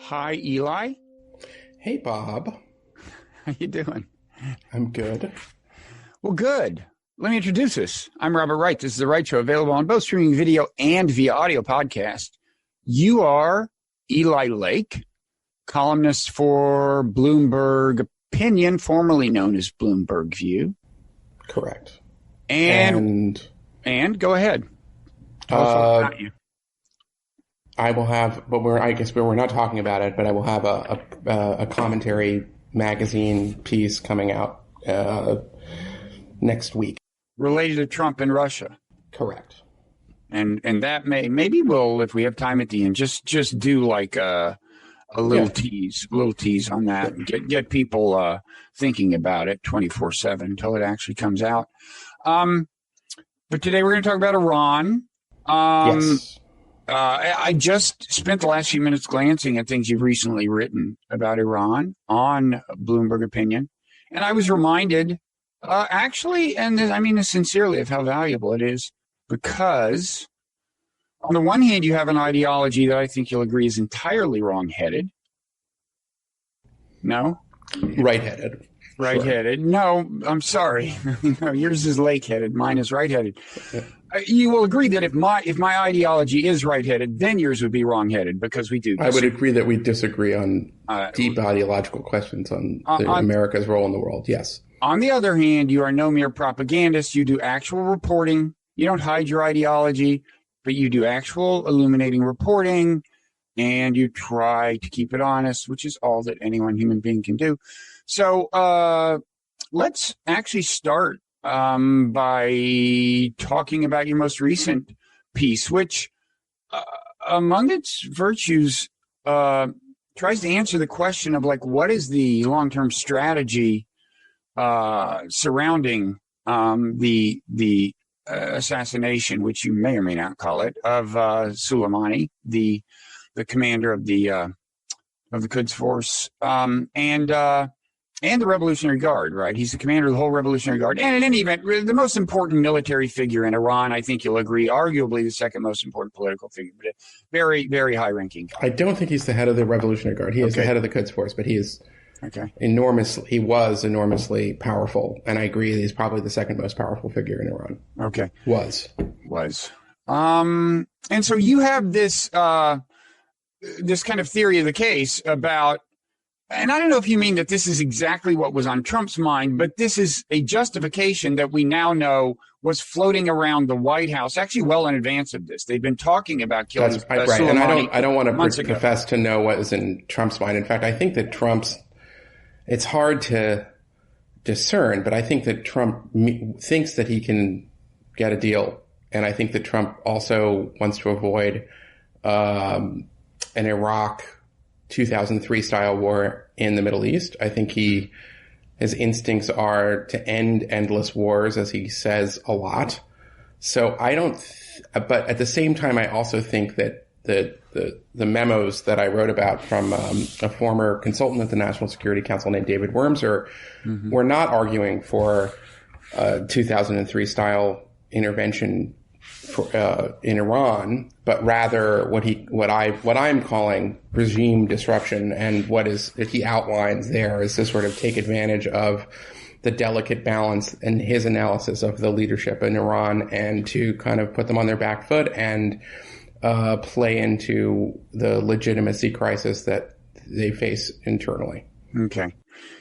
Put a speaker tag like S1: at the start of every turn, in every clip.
S1: Hi, Eli.
S2: Hey, Bob.
S1: How you doing?
S2: I'm good.
S1: Well, good. Let me introduce us. I'm Robert Wright. This is The Wright Show, available on both streaming video and via audio podcast. You are Eli Lake, columnist for Bloomberg Opinion, formerly known as Bloomberg View.
S2: Correct.
S1: And go ahead. Tell us all about you.
S2: I will have, but we're not talking about it, but I will have a commentary magazine piece coming out next week.
S1: Related to Trump and Russia.
S2: Correct.
S1: And that maybe we'll, if we have time at the end, just do like a little tease on that and get people thinking about it 24/7 until it actually comes out. But today we're going to talk about Iran.
S2: Yes.
S1: I just spent the last few minutes glancing at things you've recently written about Iran on Bloomberg Opinion. And I was reminded, actually, and I mean this sincerely, of how valuable it is, because on the one hand, you have an ideology that I think you'll agree is entirely wrong-headed. No?
S2: Right-headed.
S1: Right-headed. Sure. No, I'm sorry. No, yours is lake-headed. Mine is right-headed.
S2: Yeah.
S1: You will agree that if my ideology is right-headed, then yours would be wrong-headed, because we do disagree.
S2: I would agree that we disagree on deep ideological questions on America's role in the world. Yes.
S1: On the other hand, you are no mere propagandist. You do actual reporting. You don't hide your ideology, but you do actual illuminating reporting, and you try to keep it honest, which is all that any one human being can do. So let's actually start by talking about your most recent piece, which among its virtues tries to answer the question of, like, what is the long-term strategy surrounding the assassination, which you may or may not call it, of Suleimani, the commander of the Quds Force, and the Revolutionary Guard, right? He's the commander of the whole Revolutionary Guard. And in any event, the most important military figure in Iran, I think you'll agree, arguably the second most important political figure, but a very, very high-ranking guy.
S2: I don't think he's the head of the Revolutionary Guard. He is the head of the Quds Force, but he is he was enormously powerful. And I agree that he's probably the second most powerful figure in Iran.
S1: Okay.
S2: Was.
S1: And so you have this this kind of theory of the case about, and I don't know if you mean that this is exactly what was on Trump's mind, but this is a justification that we now know was floating around the White House, actually well in advance of this. They've been talking about killing
S2: right.
S1: Suleimani.
S2: And I don't want to profess to know what is in Trump's mind. In fact, I think that it's hard to discern, but I think that Trump thinks that he can get a deal. And I think that Trump also wants to avoid an Iraq 2003 style war in the Middle East. I think his instincts are to end endless wars, as he says a lot. So but at the same time, I also think that the memos that I wrote about from a former consultant at the National Security Council named David Wormser were not arguing for 2003 style intervention in Iran, but rather what I'm calling regime disruption, and that he outlines there is to sort of take advantage of the delicate balance in his analysis of the leadership in Iran, and to kind of put them on their back foot and play into the legitimacy crisis that they face internally.
S1: Okay.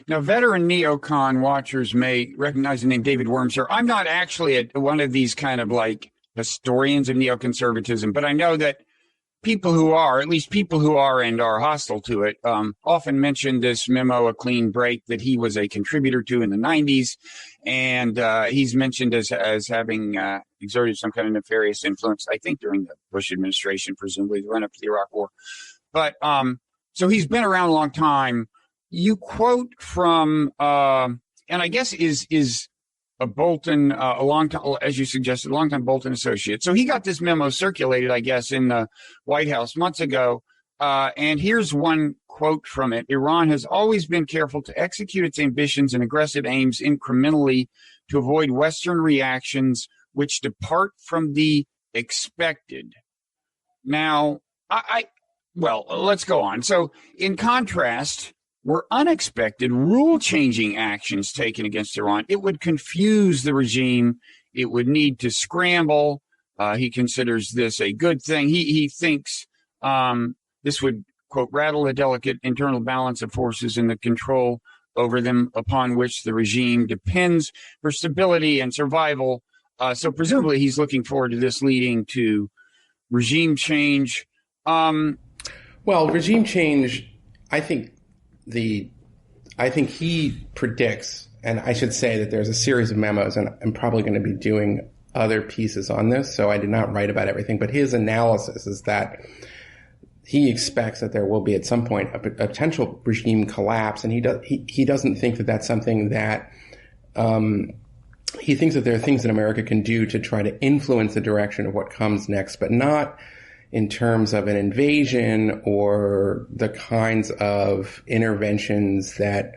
S1: Now, veteran neocon watchers may recognize the name David Wormser. I'm not actually one of these kind of like historians of neoconservatism, but I know that people who are and are hostile to it, often mention this memo, A Clean Break, that he was a contributor to in the 90s. And he's mentioned as having exerted some kind of nefarious influence, I think, during the Bush administration, presumably the run-up to the Iraq War. But so he's been around a long time. You quote from, and I guess is a Bolton, a long time, as you suggested, a long-time Bolton associate. So he got this memo circulated, I guess, in the White House months ago. And here's one quote from it. Iran has always been careful to execute its ambitions and aggressive aims incrementally to avoid Western reactions which depart from the expected. Now, well, let's go on. So, in contrast, were unexpected rule-changing actions taken against Iran, it would confuse the regime. It would need to scramble. He considers this a good thing. He thinks this would, quote, rattle the delicate internal balance of forces and the control over them upon which the regime depends for stability and survival. So presumably he's looking forward to this leading to regime change.
S2: Well, regime change, I think he predicts, and I should say that there's a series of memos, and I'm probably going to be doing other pieces on this, so I did not write about everything, but his analysis is that he expects that there will be at some point a potential regime collapse, and he doesn't think that that's something that he thinks that there are things that America can do to try to influence the direction of what comes next, but not in terms of an invasion or the kinds of interventions that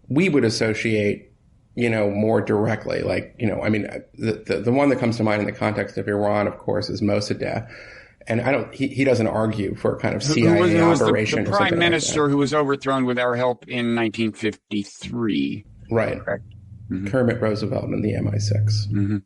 S2: we would associate, more directly. Like, the one that comes to mind in the context of Iran, of course, is Mossadegh. And he doesn't argue for a kind of CIA operation.
S1: The prime minister who was overthrown with our help in 1953.
S2: Right. Correct. Mm-hmm. Kermit Roosevelt and the MI6.
S1: Mm-hmm.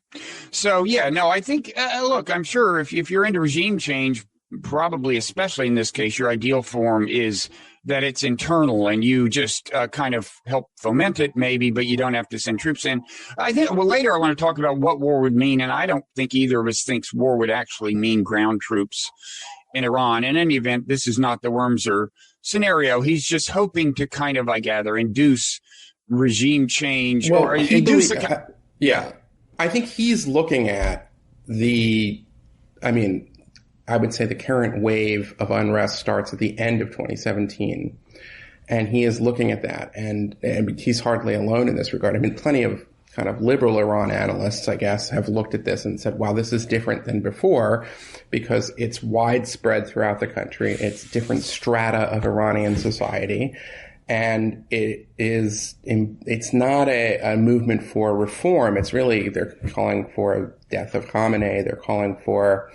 S1: So, I think, look, I'm sure if you're into regime change, probably, especially in this case, your ideal form is that it's internal and you just kind of help foment it maybe, but you don't have to send troops in. I think, later I want to talk about what war would mean, and I don't think either of us thinks war would actually mean ground troops in Iran. In any event, this is not the Wormser scenario. He's just hoping to kind of, I gather, induce regime change or induce
S2: I think he's looking at I would say the current wave of unrest starts at the end of 2017. And he is looking at that. And he's hardly alone in this regard. I mean, plenty of kind of liberal Iran analysts, I guess, have looked at this and said, wow, this is different than before because it's widespread throughout the country. It's different strata of Iranian society. And it's not a movement for reform. It's really, they're calling for death of Khamenei. They're calling for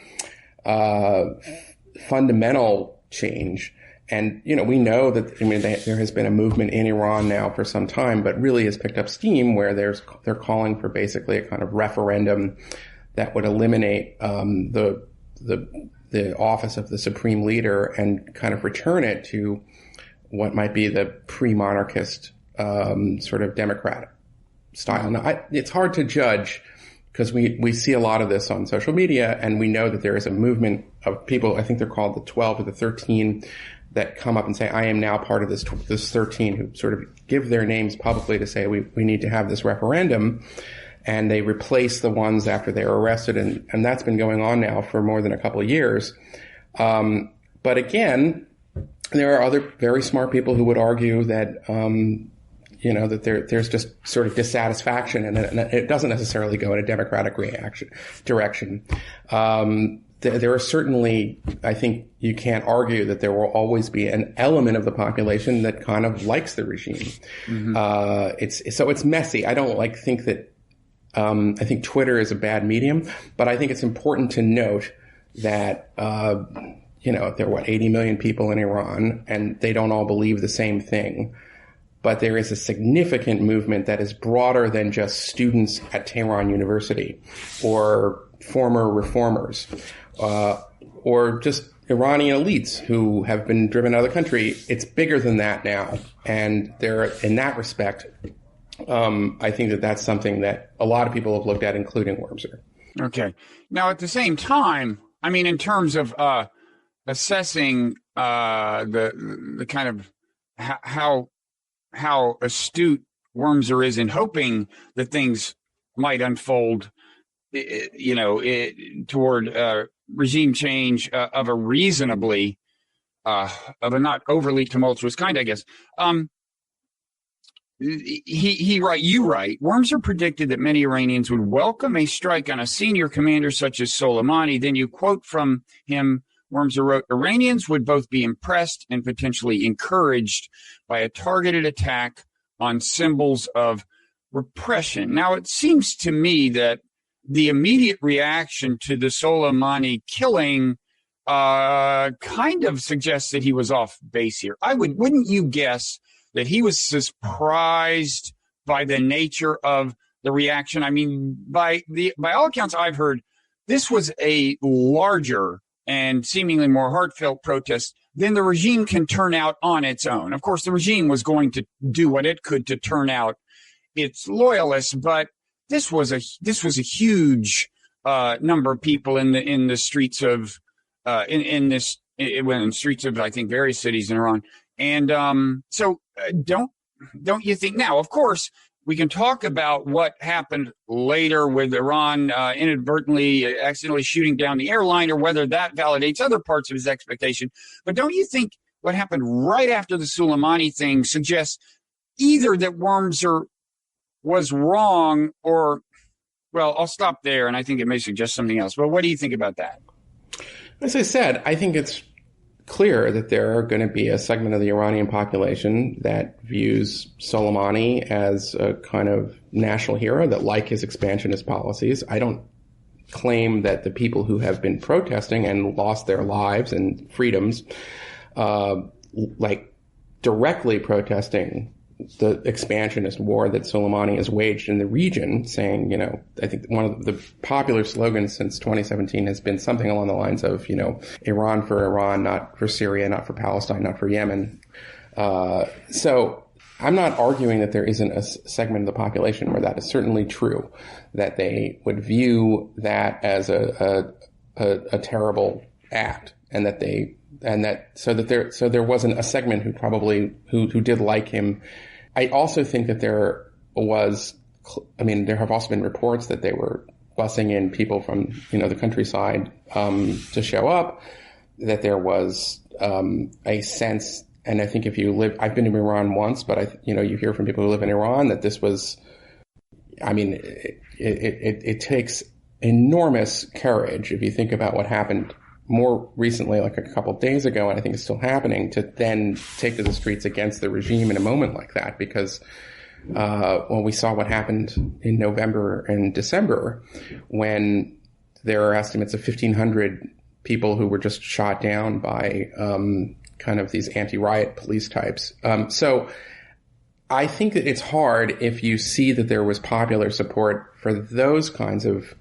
S2: fundamental change. And, we know that, there has been a movement in Iran now for some time, but really has picked up steam where they're calling for basically a kind of referendum that would eliminate, the office of the supreme leader and kind of return it to what might be the pre-monarchist, sort of democratic style. Now, it's hard to judge because we see a lot of this on social media, and we know that there is a movement of people, I think they're called the 12 or the 13, that come up and say, I am now part of this 13, who sort of give their names publicly to say we need to have this referendum. And they replace the ones after they're arrested. And that's been going on now for more than a couple of years. But again, there are other very smart people who would argue that, that there's just sort of dissatisfaction, and it doesn't necessarily go in a democratic direction. There are certainly, I think you can't argue that there will always be an element of the population that kind of likes the regime. Mm-hmm. It's messy. I don't think that, I think Twitter is a bad medium, but I think it's important to note that, there are 80 million people in Iran, and they don't all believe the same thing. But there is a significant movement that is broader than just students at Tehran University or former reformers, or just Iranian elites who have been driven out of the country. It's bigger than that now. And in that respect, I think that that's something that a lot of people have looked at, including Wormser. Okay.
S1: Now, at the same time, in terms of assessing the kind of how astute Wormser is in hoping that things might unfold, toward regime change of a reasonably, of a not overly tumultuous kind, I guess. You write, Wormser predicted that many Iranians would welcome a strike on a senior commander such as Soleimani. Then you quote from him, Wormser wrote, Iranians would both be impressed and potentially encouraged by a targeted attack on symbols of repression. Now, it seems to me that the immediate reaction to the Soleimani killing kind of suggests that he was off base here. Wouldn't you guess that he was surprised by the nature of the reaction? I mean, by all accounts I've heard, this was a larger and seemingly more heartfelt protest than the regime can turn out on its own. Of course, the regime was going to do what it could to turn out its loyalists, but this was a huge number of people in the streets of in streets of, I think, various cities in Iran. And so don't you think now? Of course, we can talk about what happened later with Iran inadvertently, accidentally shooting down the airline, or whether that validates other parts of his expectation. But don't you think what happened right after the Suleimani thing suggests either that Wormser was wrong, or, well, I'll stop there, and I think it may suggest something else. But what do you think about that?
S2: As I said, I think it's clear that there are going to be a segment of the Iranian population that views Soleimani as a kind of national hero, that like his expansionist policies. I don't claim that the people who have been protesting and lost their lives and freedoms, like directly protesting the expansionist war that Soleimani has waged in the region, saying, you know, I think one of the popular slogans since 2017 has been something along the lines of, you know, Iran for Iran, not for Syria, not for Palestine, not for Yemen. So I'm not arguing that there isn't a segment of the population where that is certainly true, that they would view that as a terrible act, and that there wasn't a segment who probably who did like him. I also think that there have also been reports that they were busing in people from, you know, the countryside to show up, that there was a sense, and I think I've been to Iran once, but you hear from people who live in Iran that this was, I mean, it takes enormous courage, if you think about what happened more recently, like a couple of days ago, and I think it's still happening, to then take to the streets against the regime in a moment like that, because when we saw what happened in November and December, when there are estimates of 1,500 people who were just shot down by kind of these anti-riot police types. So I think that it's hard, if you see that there was popular support for those kinds of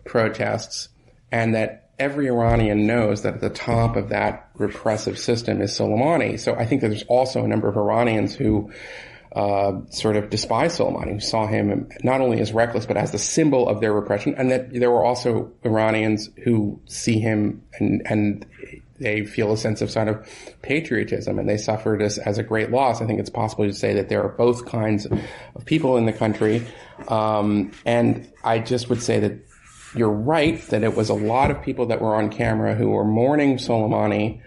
S2: protests, and that every Iranian knows that at the top of that repressive system is Soleimani. So I think that there's also a number of Iranians who sort of despise Soleimani, who saw him not only as reckless, but as the symbol of their repression. And that there were also Iranians who see him and they feel a sense of sort of patriotism, and they suffered as a great loss. I think it's possible to say that there are both kinds of people in the country. And I just would say that you're right, that it was a lot of people that were on camera who were mourning Soleimani.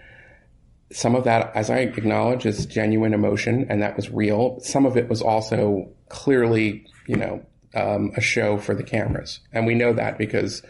S2: Some of that, as I acknowledge, is genuine emotion, and that was real. Some of it was also clearly, a show for the cameras. And we know that because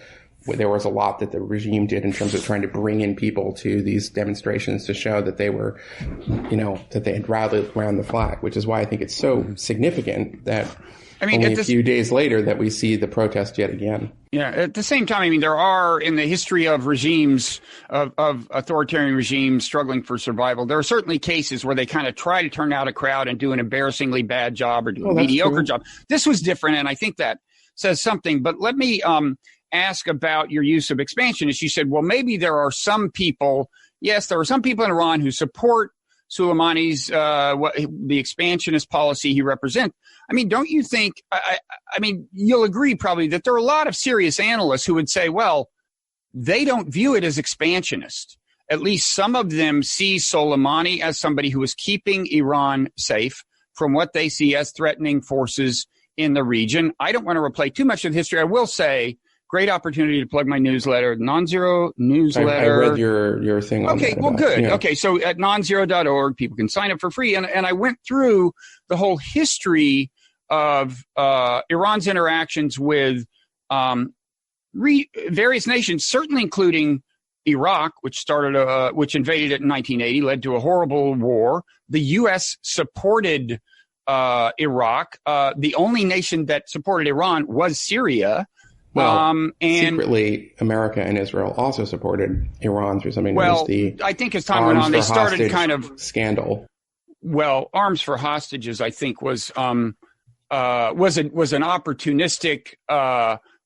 S2: there was a lot that the regime did in terms of trying to bring in people to these demonstrations to show that they were, that they had rallied around the flag, which is why I think it's so significant that only a few days later that we see the protest yet again.
S1: Yeah. At the same time, there are, in the history of regimes, of authoritarian regimes struggling for survival, there are certainly cases where they kind of try to turn out a crowd and do an embarrassingly bad job or do a mediocre job. This was different, and I think that says something. But let me ask about your use of expansionists. You said, well, maybe there are some people, yes, there are some people in Iran who support Soleimani's, the expansionist policy he represents. Don't you think, you'll agree probably that there are a lot of serious analysts who would say, well, they don't view it as expansionist. At least some of them see Soleimani as somebody who is keeping Iran safe from what they see as threatening forces in the region. I don't want to replay too much of history. I will say, great opportunity to plug my newsletter, Nonzero newsletter.
S2: I read your thing on
S1: Okay,
S2: that
S1: well, good.
S2: Yeah.
S1: Okay, so at nonzero.org, people can sign up for free. And I went through the whole history of Iran's interactions with various nations, certainly including Iraq, which invaded it in 1980, led to a horrible war. The U.S. supported Iraq. The only nation that supported Iran was Syria.
S2: Well,
S1: and
S2: secretly, America and Israel also supported Iran through something known as the
S1: I think as time went on, they started kind of
S2: scandal.
S1: Well, arms for hostages, I think, was an opportunistic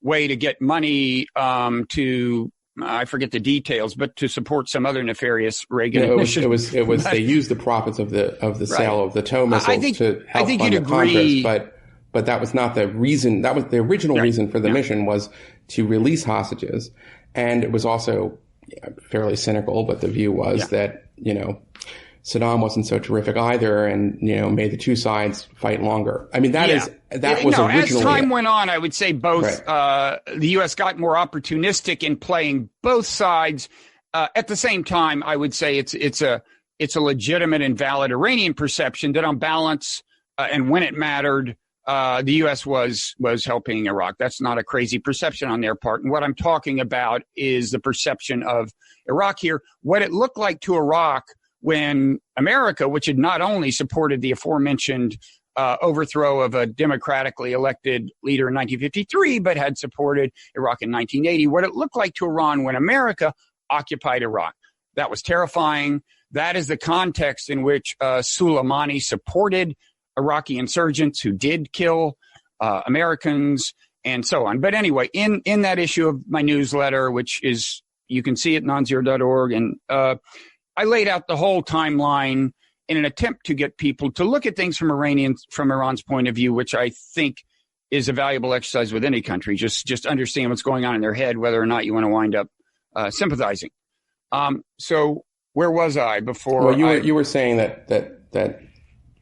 S1: way to get money to. I forget the details, but to support some other nefarious Reagan initiative.
S2: It was they used the profits of the sale of the TOW missiles to help fund the Contras, but that was not the reason. That was the original reason for the mission, was to release hostages, and it was also fairly cynical. But the view was that Saddam wasn't so terrific either, and made the two sides fight longer. I mean, that was originally.
S1: As time went on, I would say both the U.S. got more opportunistic in playing both sides. At the same time, I would say it's a legitimate and valid Iranian perception that on balance, and when it mattered, the U.S. was helping Iraq. That's not a crazy perception on their part. And what I'm talking about is the perception of Iraq here. What it looked like to Iraq when America, which had not only supported the aforementioned overthrow of a democratically elected leader in 1953, but had supported Iraq in 1980, what it looked like to Iran when America occupied Iraq. That was terrifying. That is the context in which Suleimani supported Iraqi insurgents who did kill Americans and so on. But anyway, in that issue of my newsletter, which is, you can see at nonzero.org, and I laid out the whole timeline in an attempt to get people to look at things from Iran's point of view, which I think is a valuable exercise with any country. Just understand what's going on in their head, whether or not you want to wind up sympathizing. So where was I before?
S2: Well, you were saying that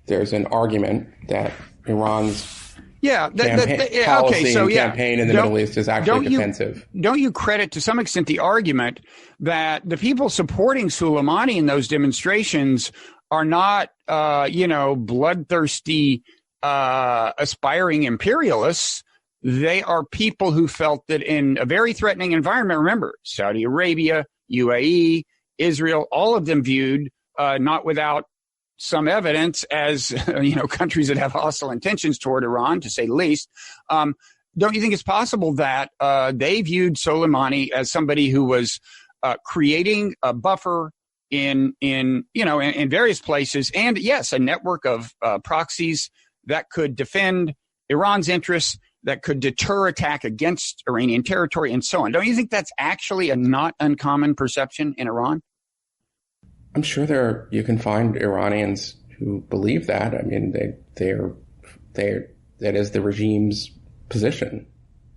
S2: there's an argument that Iran's campaign in the Middle East is actually defensive.
S1: Don't you credit to some extent the argument that the people supporting Suleimani in those demonstrations are not, bloodthirsty, aspiring imperialists? They are people who felt that in a very threatening environment, remember, Saudi Arabia, UAE, Israel, all of them viewed, not without some evidence as, countries that have hostile intentions toward Iran, to say the least. Don't you think it's possible that they viewed Soleimani as somebody who was creating a buffer in various places, and yes, a network of proxies that could defend Iran's interests, that could deter attack against Iranian territory, and so on? Don't you think that's actually a not uncommon perception in Iran?
S2: I'm sure you can find Iranians who believe that. I mean, that is the regime's position.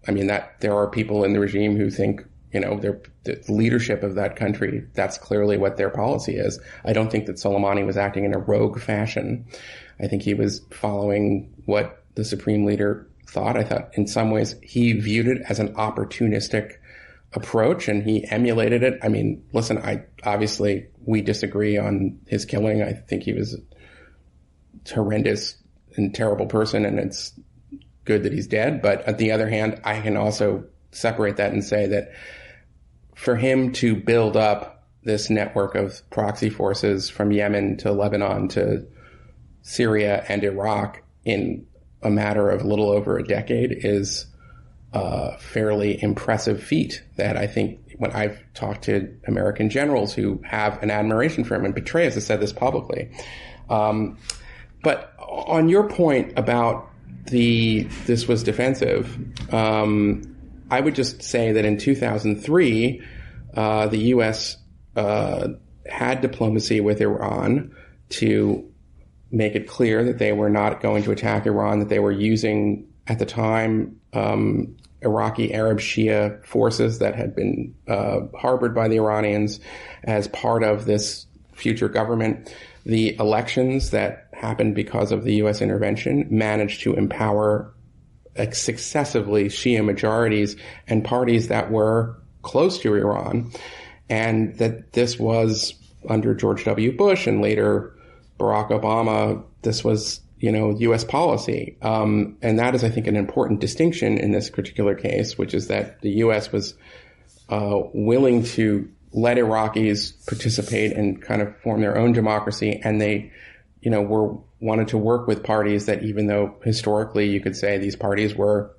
S2: I mean, that there are people in the regime who think, the leadership of that country, that's clearly what their policy is. I don't think that Soleimani was acting in a rogue fashion. I think he was following what the supreme leader thought. I thought in some ways he viewed it as an opportunistic approach, and he emulated it. I mean, listen, obviously we disagree on his killing. I think he was a horrendous and terrible person, and it's good that he's dead. But on the other hand, I can also separate that and say that for him to build up this network of proxy forces from Yemen to Lebanon to Syria and Iraq in a matter of a little over a decade is a fairly impressive feat that I think when I've talked to American generals who have an admiration for him, and Petraeus has said this publicly. But on your point about this was defensive, I would just say that in 2003, the U.S. had diplomacy with Iran to make it clear that they were not going to attack Iran, that they were using, at the time, Iraqi Arab Shia forces that had been harbored by the Iranians as part of this future government. The elections that happened because of the U.S. intervention managed to empower successively Shia majorities and parties that were close to Iran, and that this was under George W. Bush and later Barack Obama, this was, U.S. policy. And that is, I think, an important distinction in this particular case, which is that the U.S. was willing to let Iraqis participate and kind of form their own democracy. And they, wanted to work with parties that, even though historically you could say these parties were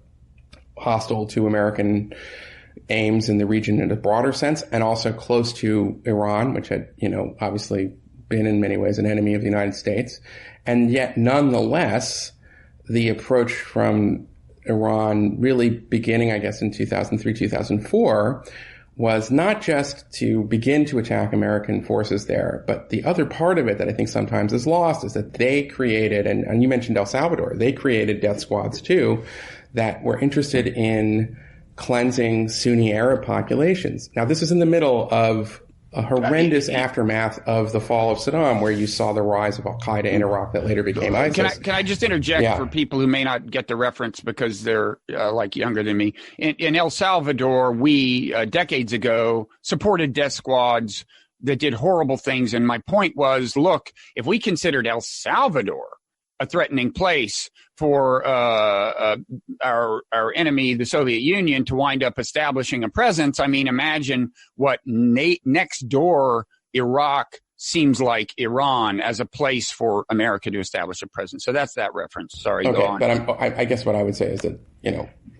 S2: hostile to American aims in the region in a broader sense, and also close to Iran, which had, obviously been in many ways an enemy of the United States. And yet, nonetheless, the approach from Iran really beginning, I guess, in 2003, 2004, was not just to begin to attack American forces there, but the other part of it that I think sometimes is lost is that they created, and you mentioned El Salvador, they created death squads too, that were interested in cleansing Sunni Arab populations. Now, this is in the middle of a horrendous aftermath of the fall of Saddam, where you saw the rise of Al-Qaeda in Iraq that later became ISIS.
S1: Can I just interject for people who may not get the reference because they're younger than me? In El Salvador, we decades ago supported death squads that did horrible things. And my point was, look, if we considered El Salvador a threatening place for our enemy, the Soviet Union, to wind up establishing a presence, I mean, imagine what next door Iraq seems like Iran as a place for America to establish a presence. So that's that reference. Sorry,
S2: okay,
S1: go on.
S2: But I guess what I would say is that,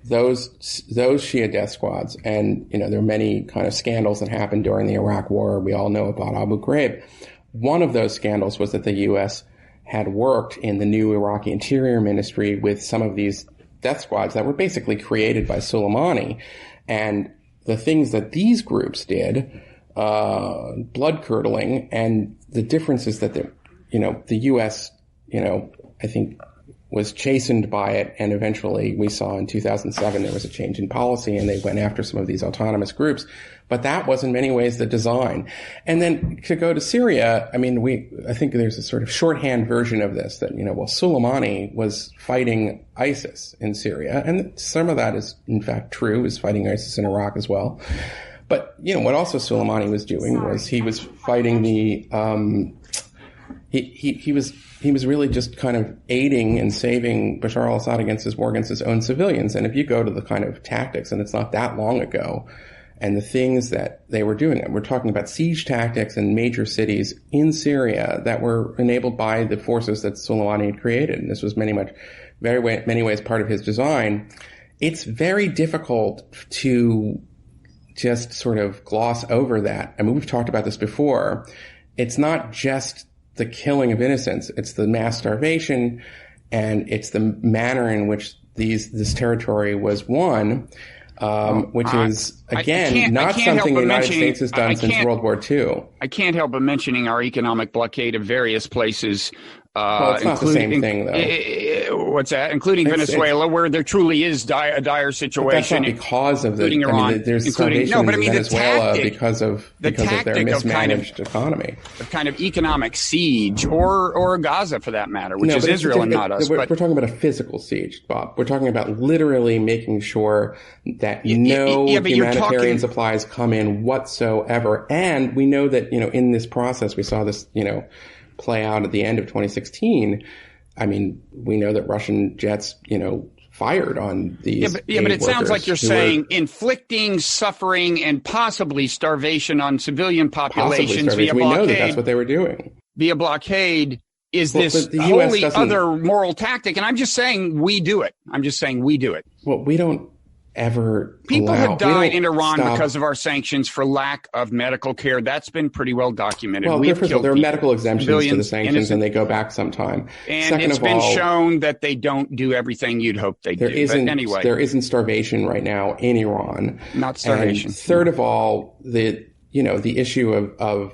S2: those Shia death squads, and, there are many kind of scandals that happened during the Iraq War. We all know about Abu Ghraib. One of those scandals was that the U.S. had worked in the new Iraqi Interior Ministry with some of these death squads that were basically created by Suleimani. And the things that these groups did, blood-curdling, and the difference is that the U.S., I think was chastened by it, and eventually we saw in 2007 there was a change in policy and they went after some of these autonomous groups. But that was in many ways the design. And then to go to Syria, I mean, I think there's a sort of shorthand version of this that, Soleimani was fighting ISIS in Syria. And some of that is in fact true, is fighting ISIS in Iraq as well. But, what also Soleimani was doing was he was fighting he was really just kind of aiding and saving Bashar al-Assad against his war against his own civilians. And if you go to the kind of tactics, and it's not that long ago, and the things that they were doing, we're talking about siege tactics in major cities in Syria that were enabled by the forces that Soleimani had created. And this was many ways part of his design. It's very difficult to just sort of gloss over that. I mean, we've talked about this before. It's not just the killing of innocents. It's the mass starvation, and it's the manner in which this territory was won, which is, again, not something the United States has done since World War II.
S1: I can't help but mentioning our economic blockade of various places.
S2: Well, it's not the same thing, though.
S1: What's that? Including Venezuela, where there truly is a dire situation.
S2: But that's not because of
S1: including Iran.
S2: There's starvation in Venezuela because of their mismanaged economy.
S1: Of kind of economic siege, or Gaza for that matter, which is Israel and not us.
S2: We're talking about a physical siege, Bob. We're talking about literally making sure that no humanitarian supplies come in whatsoever. And we know that, in this process, we saw this, play out at the end of 2016. I mean, we know that Russian jets, fired on these. But
S1: it sounds like you're saying inflicting suffering and possibly starvation on civilian populations via blockade.
S2: We know that that's what they were doing.
S1: Via blockade is this wholly other moral tactic. And I'm just saying we do it.
S2: Well, we don't ever
S1: People have died in Iran because of our sanctions for lack of medical care. That's been pretty well documented.
S2: Well, there are medical exemptions to the sanctions, and they go back some time.
S1: And it's been shown that they don't do everything you'd hope they do. But anyway,
S2: there isn't starvation right now in Iran.
S1: Not starvation.
S2: And third of all, the issue of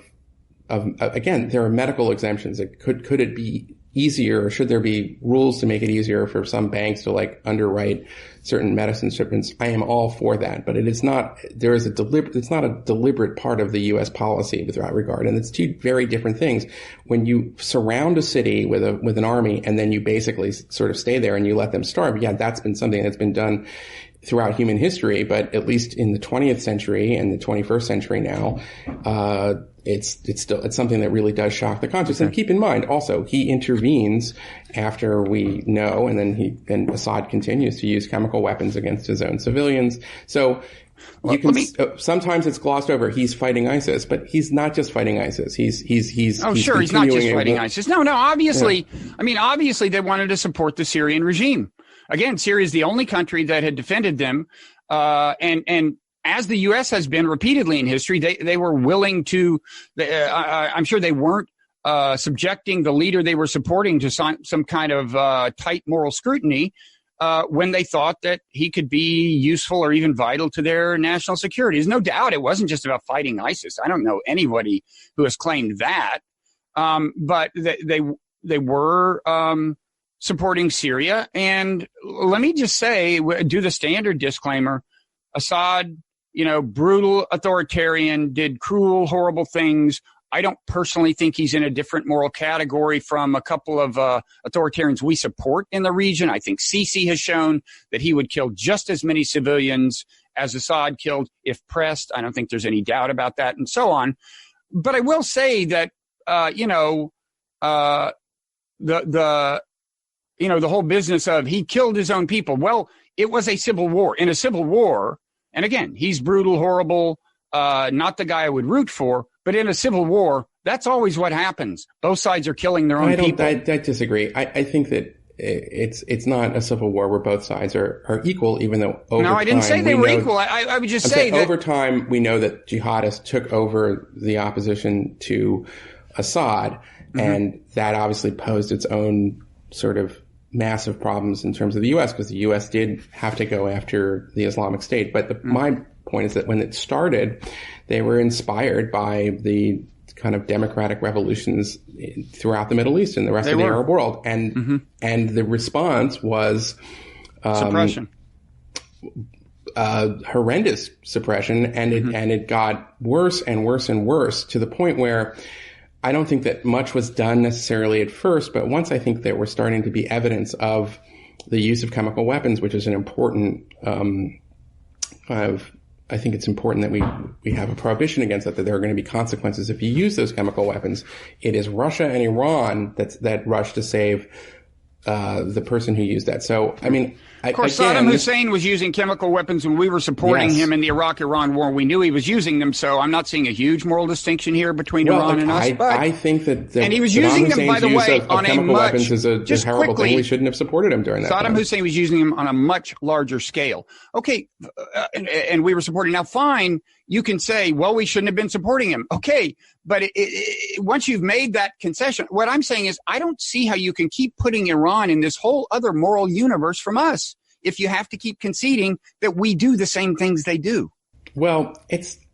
S2: again, there are medical exemptions. Could it be easier? Should there be rules to make it easier for some banks to underwrite certain medicine shipments? I am all for that, but it's not a deliberate part of the U.S. policy with that regard. And it's two very different things. When you surround a city with an army and then you basically sort of stay there and you let them starve. Yeah, that's been something that's been done throughout human history, but at least in the 20th century and the 21st century now, it's something that really does shock the conscience. And keep in mind, also, he intervenes after we know, and then Assad continues to use chemical weapons against his own civilians. So sometimes it's glossed over. He's fighting ISIS, but he's not just fighting ISIS. He's not just
S1: fighting ISIS. No, obviously, yeah. Obviously they wanted to support the Syrian regime. again, Syria is the only country that had defended them. And as the U.S. has been repeatedly in history, they were willing to, I'm sure they weren't subjecting the leader they were supporting to some kind of tight moral scrutiny when they thought that he could be useful or even vital to their national security. There's no doubt it wasn't just about fighting ISIS. I don't know anybody who has claimed that. But they were supporting Syria. And let me just say, do the standard disclaimer. Assad, brutal authoritarian, did cruel, horrible things. I don't personally think he's in a different moral category from a couple of authoritarians we support in the region. I think Sisi has shown that he would kill just as many civilians as Assad killed if pressed. I don't think there's any doubt about that, and so on. But I will say that the whole business of he killed his own people. Well, it was a civil war. In a civil war, and again, he's brutal, horrible, not the guy I would root for. But in a civil war, that's always what happens. Both sides are killing their own people.
S2: I disagree. I think that it's not a civil war where both sides are equal, even though over time...
S1: No, I didn't say they were equal. I would just say that...
S2: Over time, we know that jihadists took over the opposition to Assad, and that obviously posed its own sort of massive problems in terms of the U.S., because the U.S. did have to go after the Islamic State. But my point is that when it started, they were inspired by the kind of democratic revolutions throughout the Middle East and the rest of the Arab world. And the response was
S1: suppression.
S2: Horrendous suppression. And it got worse and worse and worse, to the point where I don't think that much was done necessarily at first, but once I think there were starting to be evidence of the use of chemical weapons, which is an important, I think it's important that we have a prohibition against that there are going to be consequences if you use those chemical weapons. It is Russia and Iran that rushed to save the person who used that. So, I mean,
S1: of course, Saddam Hussein was using chemical weapons when we were supporting him in the Iraq-Iran war. We knew he was using them, so I'm not seeing a huge moral distinction here between Iran and us.
S2: I think that
S1: and he was using them, by the way, on a much
S2: weapons is a terrible thing. We shouldn't have supported him during that.
S1: Saddam Hussein was using them on a much larger scale. Okay, and we were supporting. Now, fine, you can say, well, we shouldn't have been supporting him. Okay, but once you've made that concession, what I'm saying is I don't see how you can keep putting Iran in this whole other moral universe from us if you have to keep conceding that we do the same things they do.
S2: Well,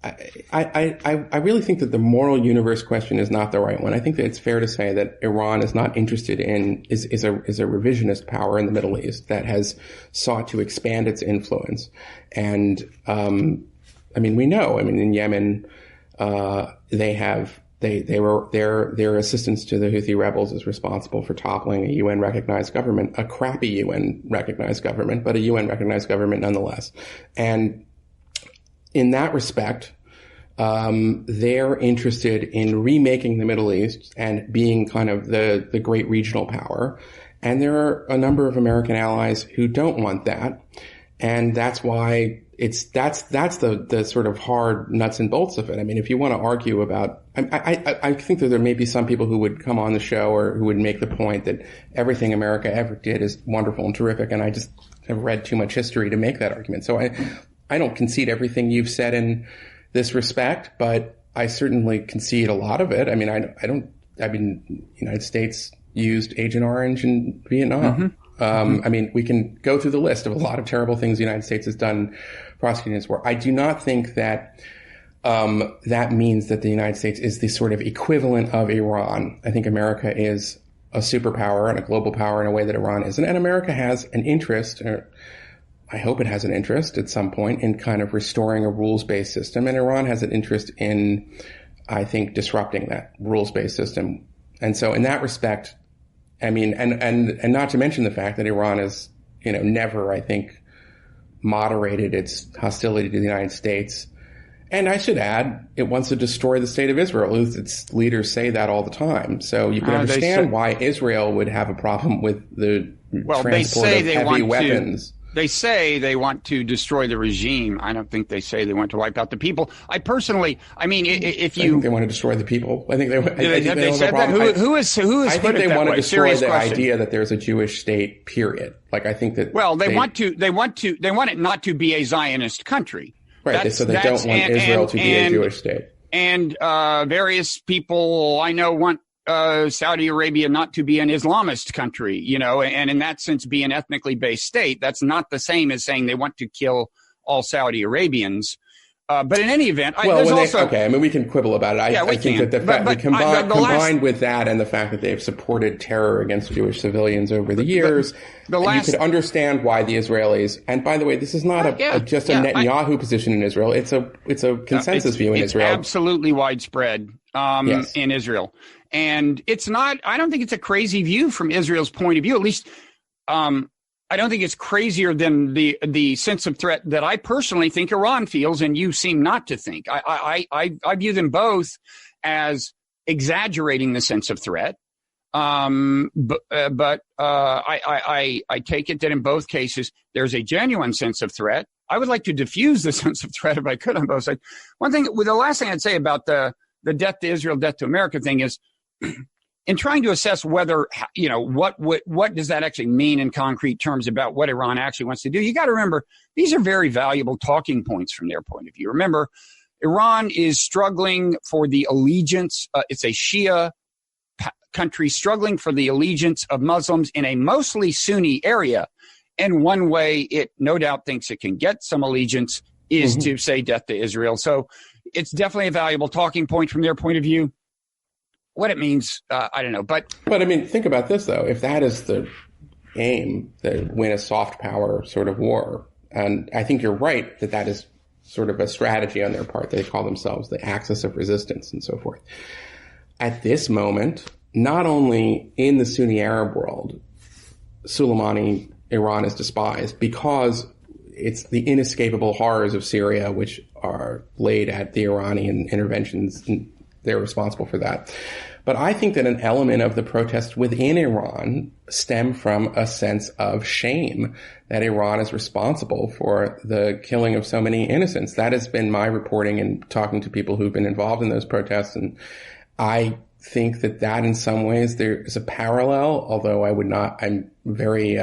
S2: I really think that the moral universe question is not the right one. I think that it's fair to say that Iran is not interested in, is a revisionist power in the Middle East that has sought to expand its influence. And, we know, in Yemen, their assistance to the Houthi rebels is responsible for toppling a UN recognized government, a crappy UN recognized government, but a UN recognized government nonetheless. And in that respect, they're interested in remaking the Middle East and being kind of the great regional power. And there are a number of American allies who don't want that. And that's why that's the sort of hard nuts and bolts of it. I mean, if you want to argue about, I think that there may be some people who would come on the show or who would make the point that everything America ever did is wonderful and terrific. And I just have read too much history to make that argument. So I don't concede everything you've said in this respect, but I certainly concede a lot of it. The United States used Agent Orange in Vietnam. We can go through the list of a lot of terrible things the United States has done prosecuting this war. I do not think that that means that the United States is the sort of equivalent of Iran. I think America is a superpower and a global power in a way that Iran isn't. And America has an interest, or I hope it has an interest at some point, in kind of restoring a rules-based system. And Iran has an interest in, I think, disrupting that rules-based system. And so in that respect, and not to mention the fact that Iran has, never, I think, moderated its hostility to the United States. And I should add, it wants to destroy the state of Israel. Its leaders say that all the time. So you can understand why Israel would have a problem with the transport of heavy weapons.
S1: They say they want to destroy the regime. I don't think they say they want to wipe out the people. I personally, I mean, if you...
S2: I think they want to destroy the people. I think they
S1: said that? Who is
S2: I think they want to destroy the
S1: question.
S2: idea that there's a Jewish state, period. Like, I think that...
S1: Well, they want it not to be a Zionist country.
S2: Right, so they don't want Israel to be a Jewish state.
S1: And various people I know want Saudi Arabia not to be an Islamist country, you know, and in that sense be an ethnically based state. That's not the same as saying they want to kill all Saudi Arabians. But in any event,
S2: we can quibble about it. I think that the fact combined with that and the fact that they've supported terror against Jewish civilians over the years, you could understand why the Israelis. And by the way, this is not just a Netanyahu position in Israel. It's a consensus view in Israel.
S1: It's absolutely widespread in Israel, and it's not. I don't think it's a crazy view from Israel's point of view. At least, I don't think it's crazier than the sense of threat that I personally think Iran feels, and you seem not to think. I view them both as exaggerating the sense of threat. But I take it that in both cases there's a genuine sense of threat. I would like to diffuse the sense of threat if I could on both sides. The last thing I'd say about the death to Israel, death to America thing is, in trying to assess whether, you know, what does that actually mean in concrete terms about what Iran actually wants to do, you got to remember these are very valuable talking points from their point of view. Remember, Iran is struggling for the allegiance. It's a Shia country struggling for the allegiance of Muslims in a mostly Sunni area. And one way it no doubt thinks it can get some allegiance is to say death to Israel. So it's definitely a valuable talking point from their point of view. What it means, I don't know. But
S2: I mean, think about this, though. If that is the aim, to win a soft power sort of war, and I think you're right that is sort of a strategy on their part. They call themselves the axis of resistance and so forth. At this moment, not only in the Sunni Arab world, Suleimani, Iran is despised because it's the inescapable horrors of Syria, which are laid at the Iranian interventions, and they're responsible for that. But I think that an element of the protests within Iran stem from a sense of shame that Iran is responsible for the killing of so many innocents. That has been my reporting and talking to people who've been involved in those protests. And I think that in some ways there is a parallel, although I'm very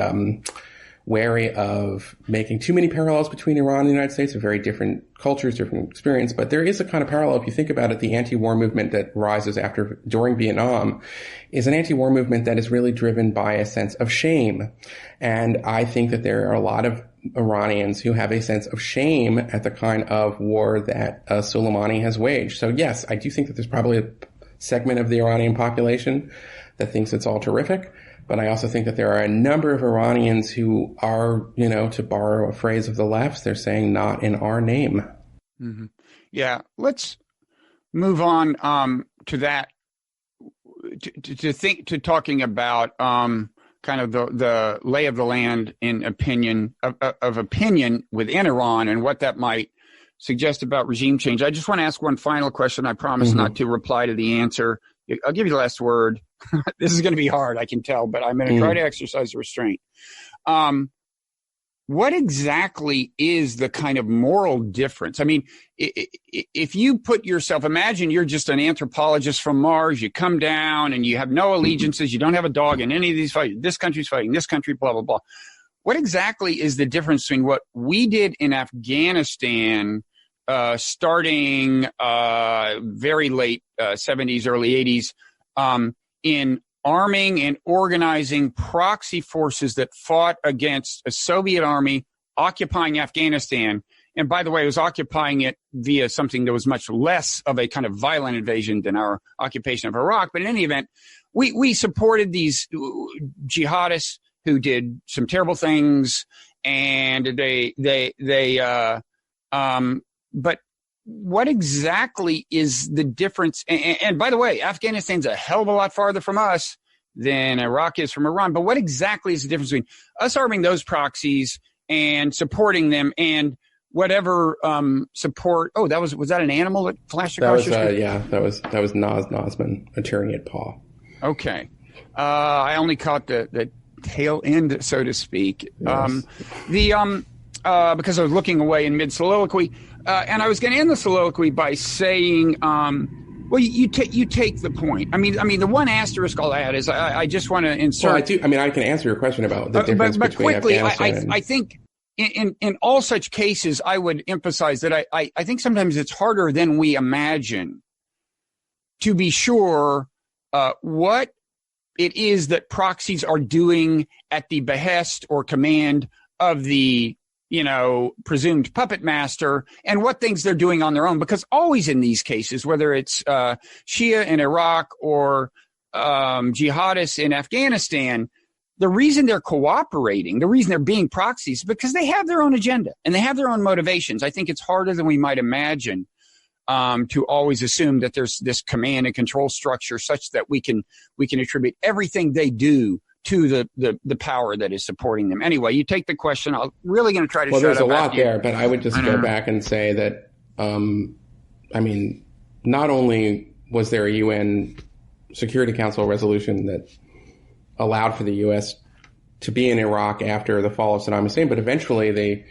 S2: wary of making too many parallels between Iran and the United States. They're very different cultures, different experience, but there is a kind of parallel. If you think about it, the anti-war movement that rises during Vietnam is an anti-war movement that is really driven by a sense of shame. And I think that there are a lot of Iranians who have a sense of shame at the kind of war that Soleimani has waged. So yes, I do think that there's probably a segment of the Iranian population that thinks it's all terrific. But I also think that there are a number of Iranians who are, you know, to borrow a phrase of the left, they're saying not in our name.
S1: Mm-hmm. Yeah. Let's move on to that, to talking about kind of the lay of the land in opinion within Iran and what that might suggest about regime change. I just want to ask one final question. I promise not to reply to the answer. I'll give you the last word. This is going to be hard, I can tell, but I'm going to try to exercise restraint. What exactly is the kind of moral difference? I mean, if you put yourself, imagine you're just an anthropologist from Mars, you come down and you have no allegiances, you don't have a dog in any of these fights, this country's fighting, this country, blah, blah, blah. What exactly is the difference between what we did in Afghanistan starting very late 70s, early 80s, in arming and organizing proxy forces that fought against a Soviet army occupying Afghanistan? And by the way, it was occupying it via something that was much less of a kind of violent invasion than our occupation of Iraq. But in any event, we supported these jihadists who did some terrible things, and but what exactly is the difference? And by the way, Afghanistan's a hell of a lot farther from us than Iraq is from Iran. But what exactly is the difference between us arming those proxies and supporting them and whatever support? Oh, was that an animal that flashed across your screen?
S2: Yeah, that was Nazman, a Tyranny at Paw.
S1: Okay. I only caught the tail end, so to speak.
S2: Yes.
S1: Because I was looking away in mid soliloquy, and I was going to end the soliloquy by saying, well, you take the point. I mean, the one asterisk I'll add is I just want to insert.
S2: Well, I do. I mean, I can answer your question about the difference
S1: but
S2: between
S1: quickly,
S2: Afghanistan.
S1: I think in all such cases, I would emphasize that I think sometimes it's harder than we imagine to be sure what it is that proxies are doing at the behest or command of the presumed puppet master, and what things they're doing on their own. Because always in these cases, whether it's Shia in Iraq or jihadists in Afghanistan, the reason they're cooperating, the reason they're being proxies, is because they have their own agenda and they have their own motivations. I think it's harder than we might imagine to always assume that there's this command and control structure such that we can attribute everything they do to the power that is supporting them. Anyway, you take the question. I'm really going to try to shut up.
S2: Well, there's a lot there, but I would just go back and say that, not only was there a UN Security Council resolution that allowed for the U.S. to be in Iraq after the fall of Saddam Hussein, but eventually the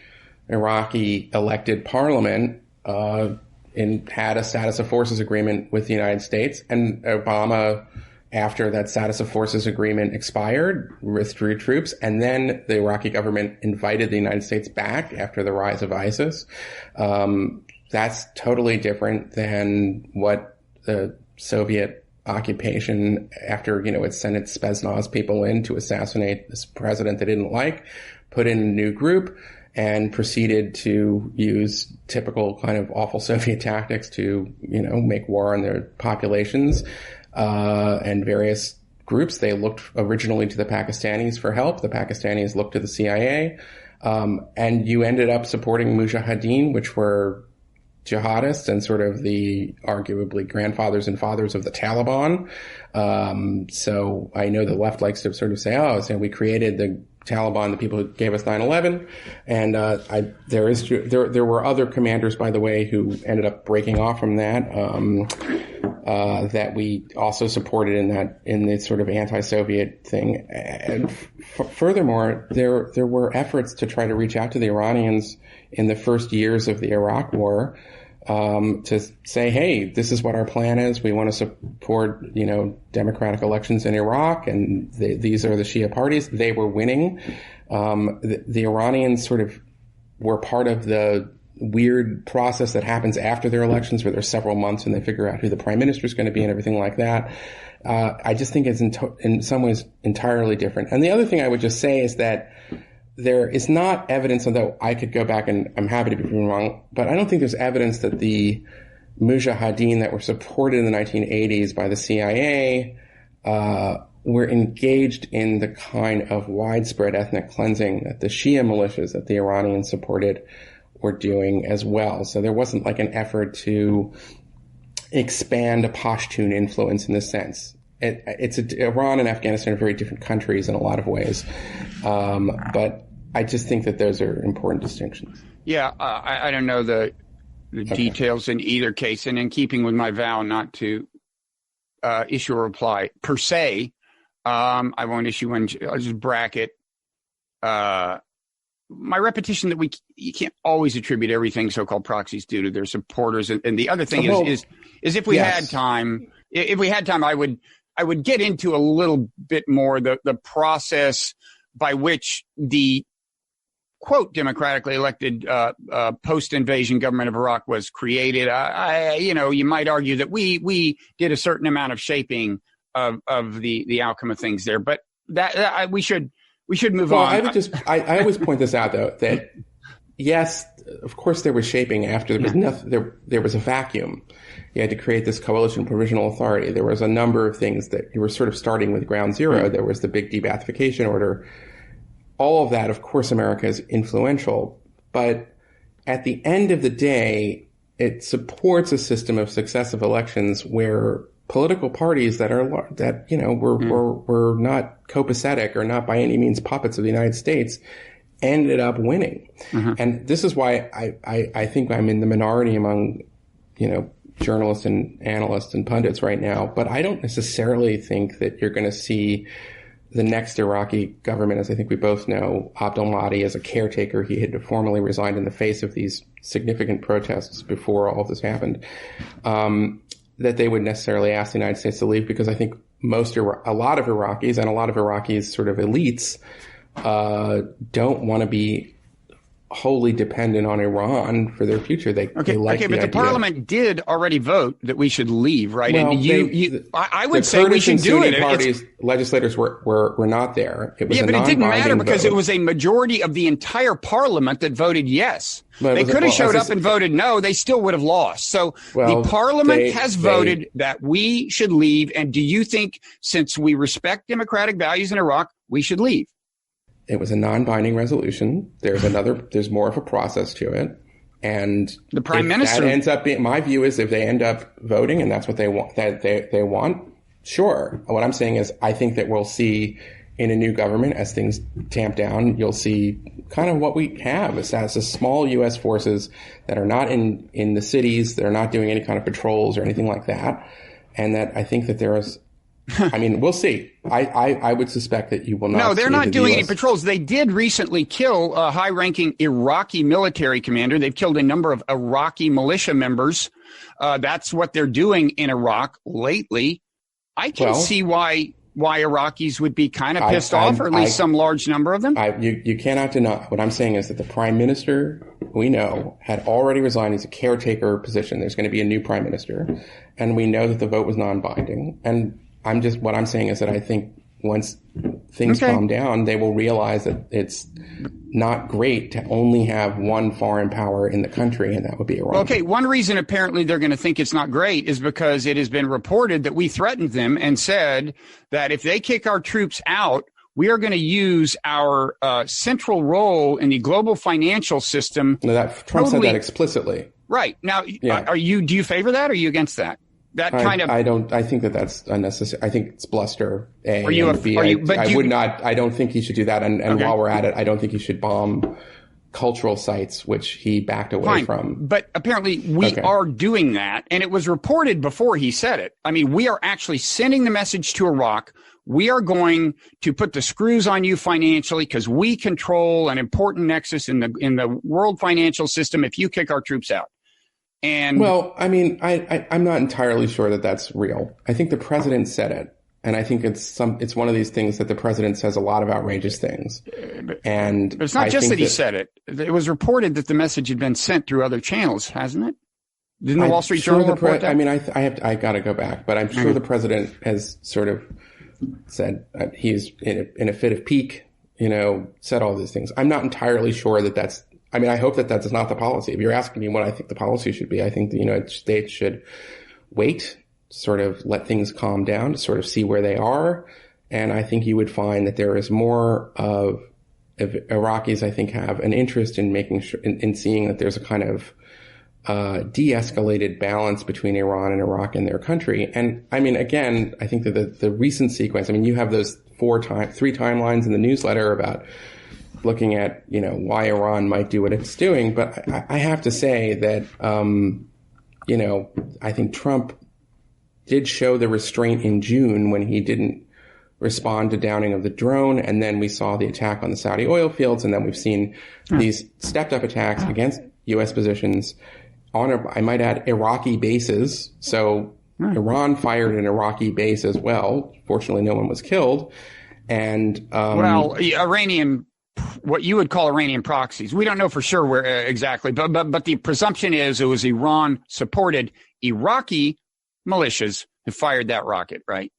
S2: Iraqi elected parliament had a status of forces agreement with the United States, and Obama, after that status of forces agreement expired, withdrew troops, and then the Iraqi government invited the United States back after the rise of ISIS. That's totally different than what the Soviet occupation, after, it sent its Spetsnaz people in to assassinate this president they didn't like, put in a new group, and proceeded to use typical kind of awful Soviet tactics to, make war on their populations. And various groups. They looked originally to the Pakistanis for help. The Pakistanis looked to the CIA. And you ended up supporting mujahideen, which were jihadists and sort of the arguably grandfathers and fathers of the Taliban. So I know the left likes to sort of say, so we created the Taliban, the people who gave us 9/11. And there were other commanders, by the way, who ended up breaking off from that. That we also supported in the sort of anti-Soviet thing. And furthermore, there were efforts to try to reach out to the Iranians in the first years of the Iraq War, to say, hey, this is what our plan is. We want to support, democratic elections in Iraq, and these are the Shia parties. They were winning. The Iranians sort of were part of the weird process that happens after their elections, where there's several months and they figure out who the prime minister is going to be and everything like that. I just think it's in some ways entirely different. And the other thing I would just say is that there is not evidence, although I could go back and I'm happy to be proven wrong, but I don't think there's evidence that the mujahideen that were supported in the 1980s by the CIA were engaged in the kind of widespread ethnic cleansing that the Shia militias that the Iranians supported were doing as well. So there wasn't like an effort to expand a Pashtun influence in this sense. Iran and Afghanistan are very different countries in a lot of ways. But I just think that those are important distinctions.
S1: Yeah, I don't know the details in either case. And in keeping with my vow not to issue a reply per se, I won't issue one. I'll just bracket my repetition that you can't always attribute everything so-called proxies do to their supporters. And the other thing is if we had time, I would get into a little bit more the process by which the quote democratically elected post-invasion government of Iraq was created. You might argue that we did a certain amount of shaping of the outcome of things there, but that we should move on.
S2: I always point this out though, that yes, of course there was shaping after there was a vacuum. You had to create this coalition provisional authority. There was a number of things that you were sort of starting with ground zero. There was the big de-Baathification order. All of that, of course, America is influential, but at the end of the day, it supports a system of successive elections where political parties that were not copacetic or not by any means puppets of the United States ended up winning. Mm-hmm. And this is why I think I'm in the minority among, journalists and analysts and pundits right now, but I don't necessarily think that you're going to see the next Iraqi government, as I think we both know, Abdel Mahdi as a caretaker, he had formally resigned in the face of these significant protests before all of this happened, that they would necessarily ask the United States to leave, because I think a lot of Iraqis and a lot of Iraqis sort of elites don't want to be wholly dependent on Iran for their future. They like the
S1: but
S2: idea.
S1: the parliament did already vote that we should leave, right?
S2: Well,
S1: and I would say we should do it.
S2: Parties, legislators were not there. It was
S1: but it didn't matter because it was a majority of the entire parliament that voted yes. They could have showed up and voted no. They still would have lost. So the parliament has voted that we should leave. And do you think, since we respect democratic values in Iraq, we should leave?
S2: It was a non-binding resolution. There's more of a process to it. And
S1: the prime minister
S2: that ends up being, my view is if they end up voting and that's what they want, they want, sure. What I'm saying is I think that we'll see in a new government, as things tamp down, you'll see kind of what we have as the small U.S. forces that are not in the cities, that are not doing any kind of patrols or anything like that. And that I think that there is, I mean, we'll see. I would suspect that you will not.
S1: No, they're not doing any patrols. They did recently kill a high-ranking Iraqi military commander. They've killed a number of Iraqi militia members. That's what they're doing in Iraq lately. I can see why Iraqis would be kind of pissed off, or at least some large number of them.
S2: You cannot deny. What I'm saying is that the prime minister, we know, had already resigned. He's a caretaker position. There's going to be a new prime minister. And we know that the vote was non-binding. And what I'm saying is that I think once things calm down, they will realize that it's not great to only have one foreign power in the country, and that would be Iran.
S1: Okay, one reason apparently they're going to think it's not great is because it has been reported that we threatened them and said that if they kick our troops out, we are going to use our central role in the global financial system.
S2: No, Trump said that explicitly.
S1: Right. Now, do you favor that, or are you against that?
S2: I think that's unnecessary. I think it's bluster. I don't think he should do that. And while we're at it, I don't think he should bomb cultural sites, which he backed away from.
S1: But apparently we are doing that. And it was reported before he said it. I mean, we are actually sending the message to Iraq. We are going to put the screws on you financially because we control an important nexus in the world financial system if you kick our troops out. And
S2: well, I mean, I'm not entirely sure that that's real. I think the president said it, and I think it's one of these things that the president says a lot of outrageous things.
S1: But it's not just that he said it. It was reported that the message had been sent through other channels, hasn't it? Didn't the Wall Street Journal report that?
S2: I mean, I got to go back, but I'm sure the president has sort of said he's in a fit of pique, said all these things. I'm not entirely sure that that's. I mean, I hope that is not the policy. If you're asking me what I think the policy should be, I think the United States should wait, sort of let things calm down to sort of see where they are. And I think you would find that there is more of Iraqis, I think, have an interest in making sure, in seeing that there's a kind of de-escalated balance between Iran and Iraq in their country. And I mean, again, I think that the recent sequence, I mean, you have those three timelines in the newsletter about looking at, why Iran might do what it's doing. But I have to say that, I think Trump did show the restraint in June when he didn't respond to downing of the drone. And then we saw the attack on the Saudi oil fields. And then we've seen these stepped up attacks against U.S. positions on, I might add, Iraqi bases. So Iran fired an Iraqi base as well. Fortunately, no one was killed. And, what you would call Iranian proxies. We don't know for sure where exactly, but the presumption is it was Iran supported Iraqi militias who fired that rocket, right?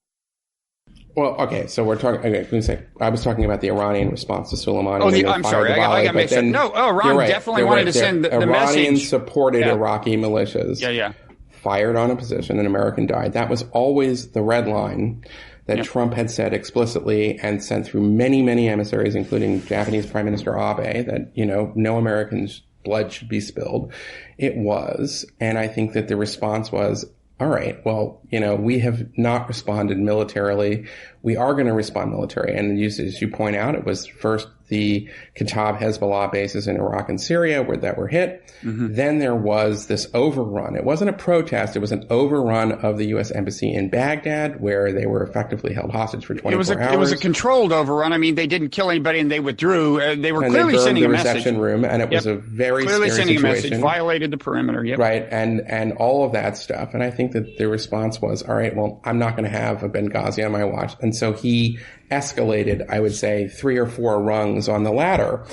S2: Well, okay, so we're talking. Okay, let me say, I was talking about the Iranian response to Soleimani.
S1: Oh, I'm sorry, I got mixed up. No, Iran definitely wanted to send the message.
S2: Iranians supported Iraqi militias.
S1: Yeah.
S2: Fired on a position, an American died. That was always the red line that Trump had said explicitly and sent through many, many emissaries, including Japanese Prime Minister Abe, that, no American's blood should be spilled. It was. And I think that the response was, all right, well, we have not responded militarily. We are going to respond militarily. And as you point out, it was first the Kataib Hezbollah bases in Iraq and Syria that were hit. Then there was this overrun. It wasn't a protest. It was an overrun of the U.S. Embassy in Baghdad, where they were effectively held hostage for 24 hours.
S1: It was a controlled overrun. I mean, they didn't kill anybody and they withdrew. They were clearly sending a message.
S2: Reception room, and it was a very
S1: clearly
S2: scary
S1: sending
S2: situation.
S1: A message, violated the perimeter. Yep.
S2: Right, and all of that stuff. And I think that the response was, all right, well, I'm not going to have a Benghazi on my watch. And so he escalated, I would say, 3 or 4 rungs on the ladder.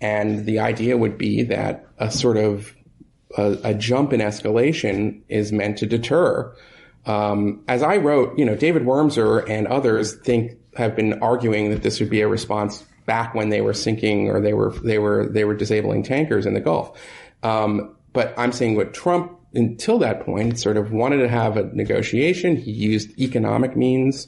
S2: And the idea would be that a sort of a jump in escalation is meant to deter. As I wrote, David Wormser and others have been arguing that this would be a response back when they were sinking or they were disabling tankers in the Gulf. But I'm saying what Trump, until that point, sort of wanted to have a negotiation. He used economic means.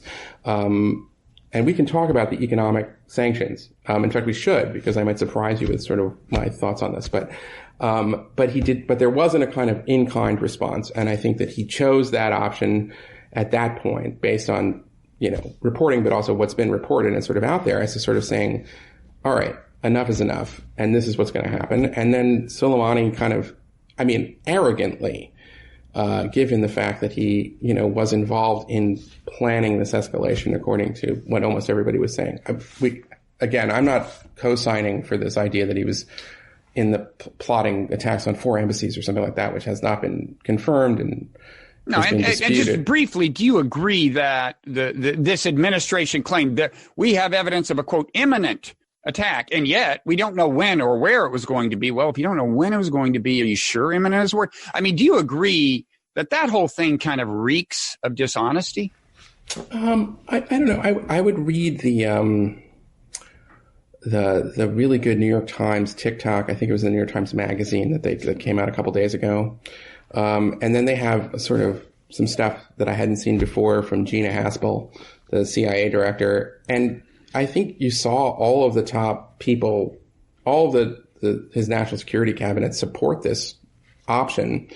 S2: And we can talk about the economic sanctions. In fact, we should, because I might surprise you with sort of my thoughts on this. But there wasn't a kind of in-kind response. And I think that he chose that option at that point based on, reporting, but also what's been reported and sort of out there as to sort of saying, all right, enough is enough. And this is what's going to happen. And then Suleimani kind of, arrogantly, given the fact that he, was involved in planning this escalation, according to what almost everybody was saying. I'm not co-signing for this idea that he was in the plotting attacks on 4 embassies or something like that, which has not been confirmed and and
S1: just briefly, do you agree that this administration claimed that we have evidence of a, quote, imminent attack, and yet we don't know when or where it was going to be? Well, if you don't know when it was going to be, are you sure imminent is the word? Do you agree that whole thing kind of reeks of dishonesty?
S2: I don't know. I would read the really good New York Times TikTok. I think it was the New York Times Magazine that came out a couple days ago. And then they have sort of some stuff that I hadn't seen before from Gina Haspel, the CIA director. And I think you saw all of the top people, all of his national security cabinet support this option.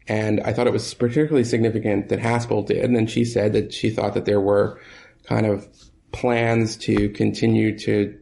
S2: And I thought it was particularly significant that Haspel did. And then she said that she thought that there were kind of plans to continue to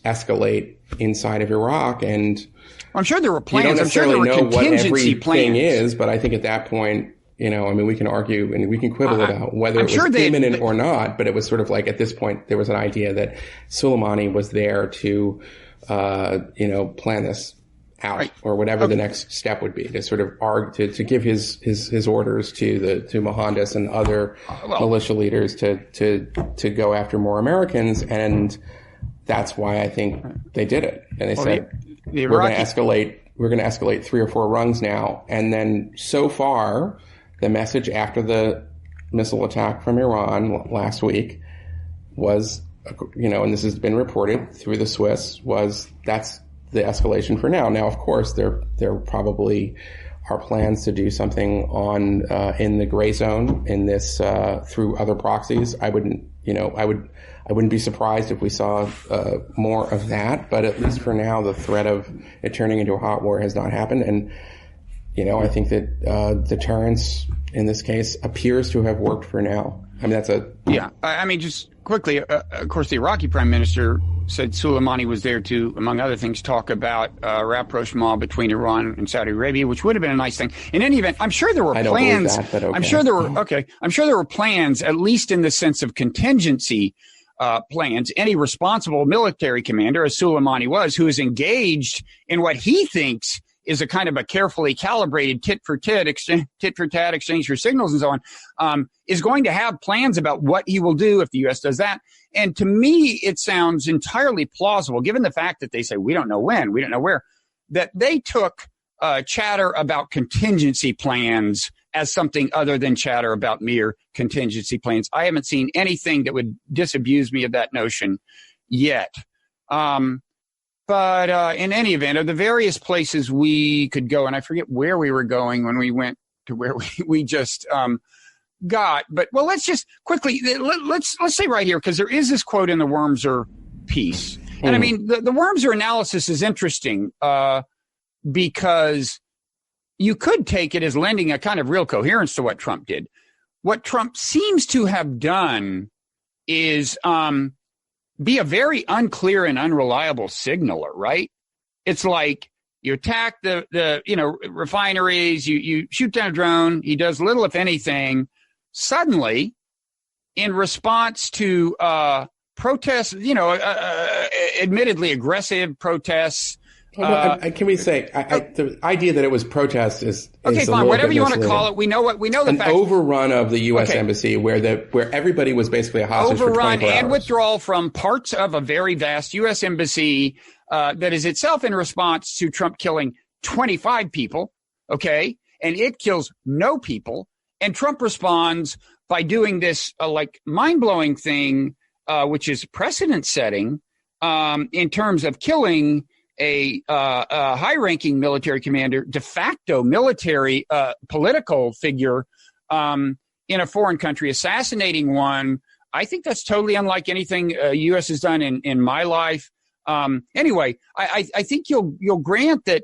S2: escalate inside of Iraq. And
S1: I'm sure there were plans.
S2: You don't necessarily
S1: know
S2: what everything is, but I think at that point, we can argue and we can quibble about whether it was imminent or not. But it was sort of like at this point, there was an idea that Suleimani was there to, plan this out or whatever the next step would be, to sort of argue, to give his orders to Mohandas and other militia leaders to go after more Americans. And that's why I think they did it. And they said, we're going to escalate 3 or 4 rungs now. And then so far, the message after the missile attack from Iran last week was, and this has been reported through the Swiss, was that's the escalation for now. Now, of course, there probably are plans to do something on in the gray zone in this through other proxies. I wouldn't be surprised if we saw more of that, but at least for now, the threat of it turning into a hot war has not happened. And, I think that deterrence in this case appears to have worked for now. Just quickly, of course, the Iraqi prime minister said Soleimani was there to, among other things, talk about rapprochement between Iran and Saudi Arabia, which would have been a nice thing. In any event, I'm sure there were plans. I'm sure there were plans, at least in the sense of contingency plans. Any responsible military commander, as Soleimani was, who is engaged in what he thinks is a kind of a carefully calibrated tit for tat exchange for signals and so on, is going to have plans about what he will do if the U.S. does that. And to me, it sounds entirely plausible, given the fact that they say, we don't know when, we don't know where, that they took chatter about contingency plans as something other than chatter about mere contingency plans. I haven't seen anything that would disabuse me of that notion yet. But in any event, of the various places we could go, and I forget where we were going when we went to where we just got. But, well, let's just quickly, let's say right here, because there is this quote in the Wormser piece. And I mean, the Wormser analysis is interesting because you could take it as lending a kind of real coherence to what Trump did. What Trump seems to have done is
S1: be a very unclear and unreliable signaler, right? It's like you attack the refineries, you shoot down a drone, he does little, if anything. Suddenly, in response to protests, admittedly aggressive protests.
S2: Can we say the idea that it was protests is
S1: okay? Fine, whatever you want to call it. We know the facts.
S2: Overrun of the U.S. embassy, where everybody was basically a hostage for 24 hours.
S1: Overrun and withdrawal from parts of a very vast U.S. embassy that is itself in response to Trump killing 25 people. Okay, and it kills no people, and Trump responds by doing this mind-blowing thing, which is precedent-setting in terms of killing a high-ranking military commander, de facto military political figure in a foreign country, assassinating one. I think that's totally unlike anything U.S. has done in my life. Anyway, I think you'll grant that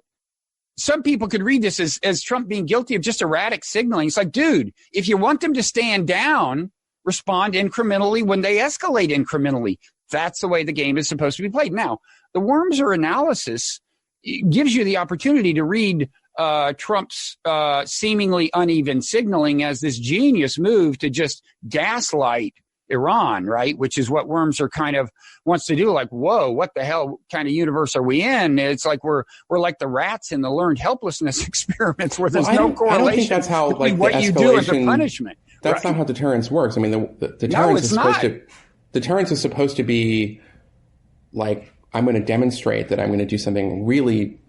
S1: some people could read this as Trump being guilty of just erratic signaling. It's like, dude, if you want them to stand down, respond incrementally when they escalate incrementally. That's the way the game is supposed to be played. Now, the Wormser analysis gives you the opportunity to read Trump's seemingly uneven signaling as this genius move to just gaslight Iran, right? Which is what Wormser kind of wants to do. Like, whoa, what the hell kind of universe are we in? It's like we're like the rats in the learned helplessness experiments where there's no correlation.
S2: I don't think that's how
S1: between what you do as a punishment.
S2: That's not how deterrence works. I mean, the deterrence is supposed to. Deterrence is supposed to be like, I'm going to demonstrate that I'm going to do something really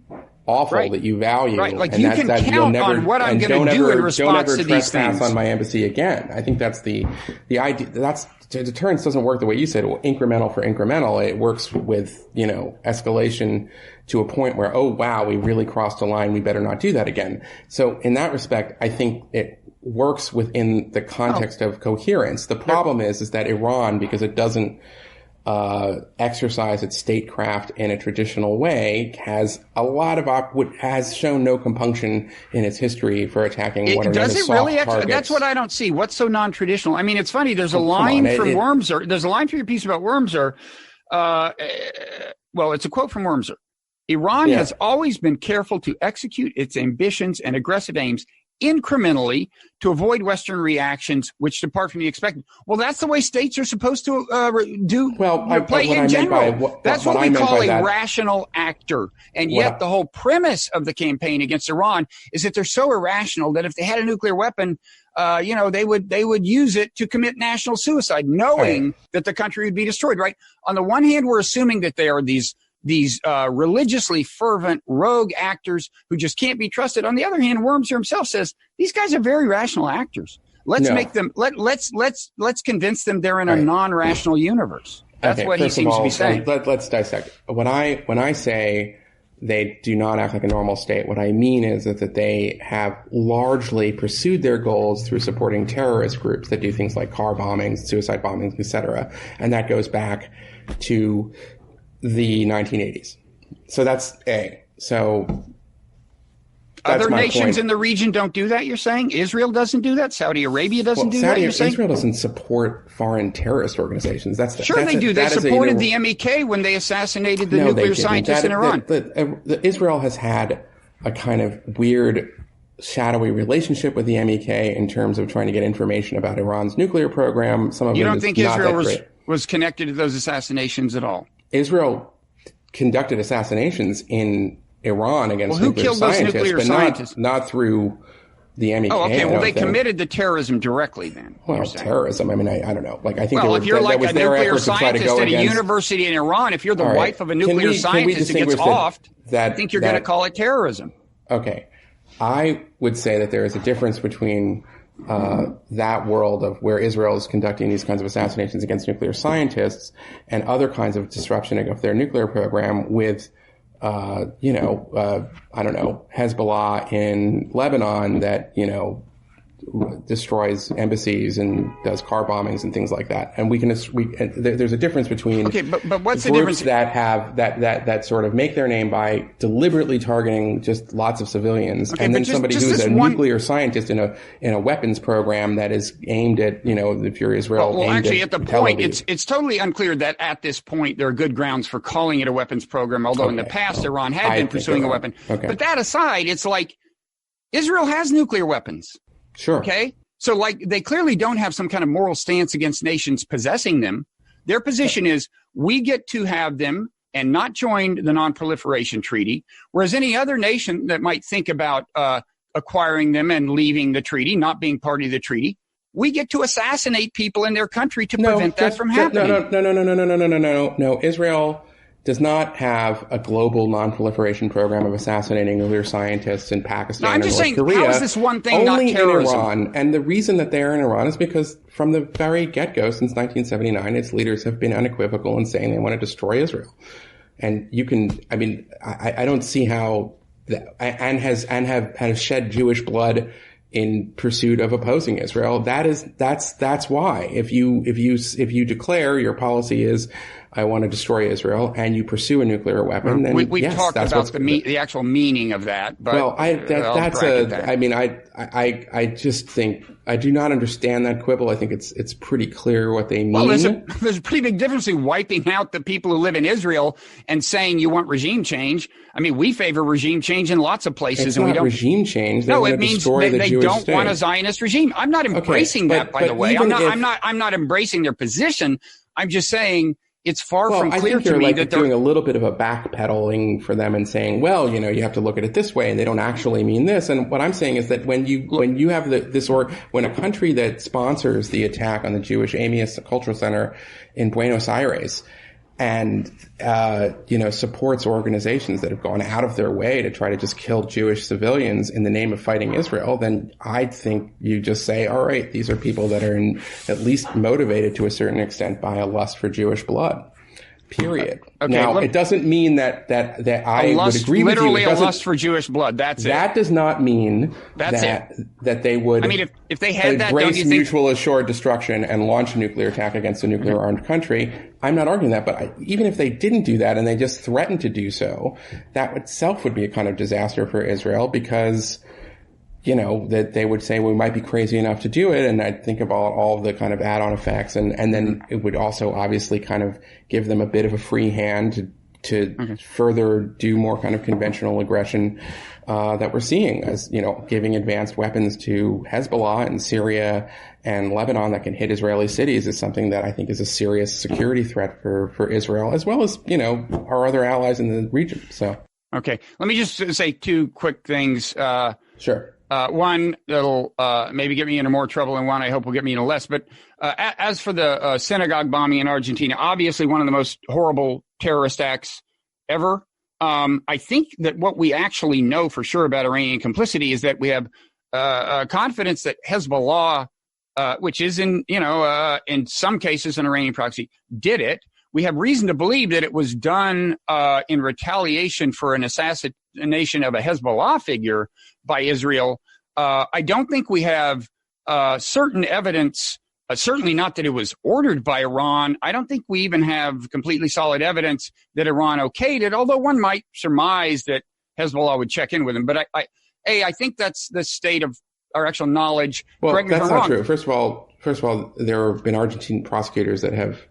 S2: awful that you value.
S1: Right, like you can count on what I'm going to do in response to these things.
S2: Don't ever trespass on my embassy again. I think that's the idea. Deterrence doesn't work the way you said, incremental for incremental. It works with, escalation to a point where, oh, wow, we really crossed a line. We better not do that again. So in that respect, I think it works within the context of coherence. The problem is that Iran, because it doesn't exercise its statecraft in a traditional way, has has shown no compunction in its history for attacking what are known as soft targets.
S1: That's what I don't see. What's so non-traditional? I mean, it's funny. There's a line from Wormser. There's a line from your piece about Wormser. Well, it's a quote from Wormser. Iran has always been careful to execute its ambitions and aggressive aims incrementally to avoid Western reactions which depart from the expected. Well, that's the way states are supposed to do. Play in general. That's what we call a rational actor. And yet the whole premise of the campaign against Iran is that they're so irrational that if they had a nuclear weapon, they would use it to commit national suicide, knowing that the country would be destroyed. Right. On the one hand, we're assuming that they are these religiously fervent rogue actors who just can't be trusted. On the other hand, Wormser himself says these guys are very rational actors. Let's make them. Let's convince them they're in a non-rational universe. That's what he seems to be saying.
S2: Let's dissect. When I say they do not act like a normal state, what I mean is that they have largely pursued their goals through supporting terrorist groups that do things like car bombings, suicide bombings, etc. And that goes back to the 1980s. So that's A. So that's
S1: other nations in the region don't do that, you're saying? Israel doesn't do that? Saudi Arabia doesn't do that, you're saying?
S2: Israel doesn't support foreign terrorist organizations.
S1: Sure they do. They supported the MEK when they assassinated the nuclear scientists in Iran.
S2: Israel has had a kind of weird, shadowy relationship with the MEK in terms of trying to get information about Iran's nuclear program. Some of
S1: you don't think Israel was connected to those assassinations at all?
S2: Israel conducted assassinations in Iran against nuclear scientists, but not through the MEK.
S1: Oh, okay. Well, they committed the terrorism directly then.
S2: Well, terrorism. I mean, I don't know. Like, I think
S1: if you're like a nuclear scientist at a university in Iran, if you're the wife of a nuclear scientist that gets offed, I think you're going to call it terrorism.
S2: Okay. I would say that there is a difference between that world of where Israel is conducting these kinds of assassinations against nuclear scientists and other kinds of disruption of their nuclear program with, I don't know, Hezbollah in Lebanon that, destroys embassies and does car bombings and things like that. And there's a difference between
S1: but what's the
S2: groups
S1: difference
S2: that have that sort of make their name by deliberately targeting just lots of civilians, and then somebody who's a nuclear scientist in a weapons program that is aimed at, if you're Israel.
S1: Well, actually, at the point, it's totally unclear that at this point there are good grounds for calling it a weapons program, although in the past Iran had been pursuing a weapon.
S2: Okay.
S1: But that aside, it's like Israel has nuclear weapons.
S2: Sure.
S1: Okay. So they clearly don't have some kind of moral stance against nations possessing them. Their position is we get to have them and not join the non-proliferation treaty, whereas any other nation that might think about acquiring them and leaving the treaty, not being party to the treaty, we get to assassinate people in their country to prevent that from happening.
S2: No. Israel does not have a global non-proliferation program of assassinating nuclear scientists in Pakistan and North Korea.
S1: I'm just saying, how is this one thing not terrorism?
S2: Only in Iran. And the reason that they're in Iran is because from the very get-go, since 1979, its leaders have been unequivocal in saying they want to destroy Israel. And I don't see how and have shed Jewish blood in pursuit of opposing Israel. That's why. If you declare your policy is, I want to destroy Israel, and you pursue a nuclear weapon, then
S1: we've talked about the actual meaning of that. But
S2: well, I just think I do not understand that quibble. I think it's pretty clear what they mean.
S1: Well, there's a pretty big difference between wiping out the people who live in Israel and saying you want regime change. I mean, we favor regime change in lots of places,
S2: it's
S1: and we don't
S2: regime change.
S1: No, it means they don't want a Zionist regime. I'm not embracing that, by the way. I'm not embracing their position. I'm just saying it's far from clear to me that they're
S2: doing a little bit of a backpedaling for them and saying, well, you have to look at it this way, and they don't actually mean this. And what I'm saying is that when you have when a country that sponsors the attack on the Jewish Amias Cultural Center in Buenos Aires and supports organizations that have gone out of their way to try to just kill Jewish civilians in the name of fighting Israel, then I think you just say, all right, these are people that are at least motivated to a certain extent by a lust for Jewish blood. Period.
S1: Okay,
S2: now, it doesn't mean that I would agree with you.
S1: Literally a lust for Jewish blood. That's it.
S2: That does not mean that they would.
S1: I mean, if they had that, don't you think
S2: mutual assured destruction and launch a nuclear attack against a nuclear armed country? I'm not arguing that, but even if they didn't do that and they just threatened to do so, that itself would be a kind of disaster for Israel because, that they would say, we might be crazy enough to do it. And I'd think about all the kind of add-on effects. And then it would also obviously kind of give them a bit of a free hand to further do more kind of conventional aggression, that we're seeing as, giving advanced weapons to Hezbollah in Syria and Lebanon that can hit Israeli cities is something that I think is a serious security threat for Israel, as well as, our other allies in the region. So. Okay.
S1: Let me just say two quick things.
S2: Sure.
S1: One that'll maybe get me into more trouble, and one I hope will get me into less. But as for the synagogue bombing in Argentina, obviously one of the most horrible terrorist acts ever. I think that what we actually know for sure about Iranian complicity is that we have confidence that Hezbollah, which is in some cases an Iranian proxy, did it. We have reason to believe that it was done in retaliation for an assassination of a Hezbollah figure by Israel. I don't think we have certain evidence, certainly not that it was ordered by Iran. I don't think we even have completely solid evidence that Iran okayed it, although one might surmise that Hezbollah would check in with him. But I think that's the state of our actual knowledge.
S2: Well,
S1: correct me if I'm
S2: that's not
S1: wrong.
S2: true. First of all, there have been Argentine prosecutors that have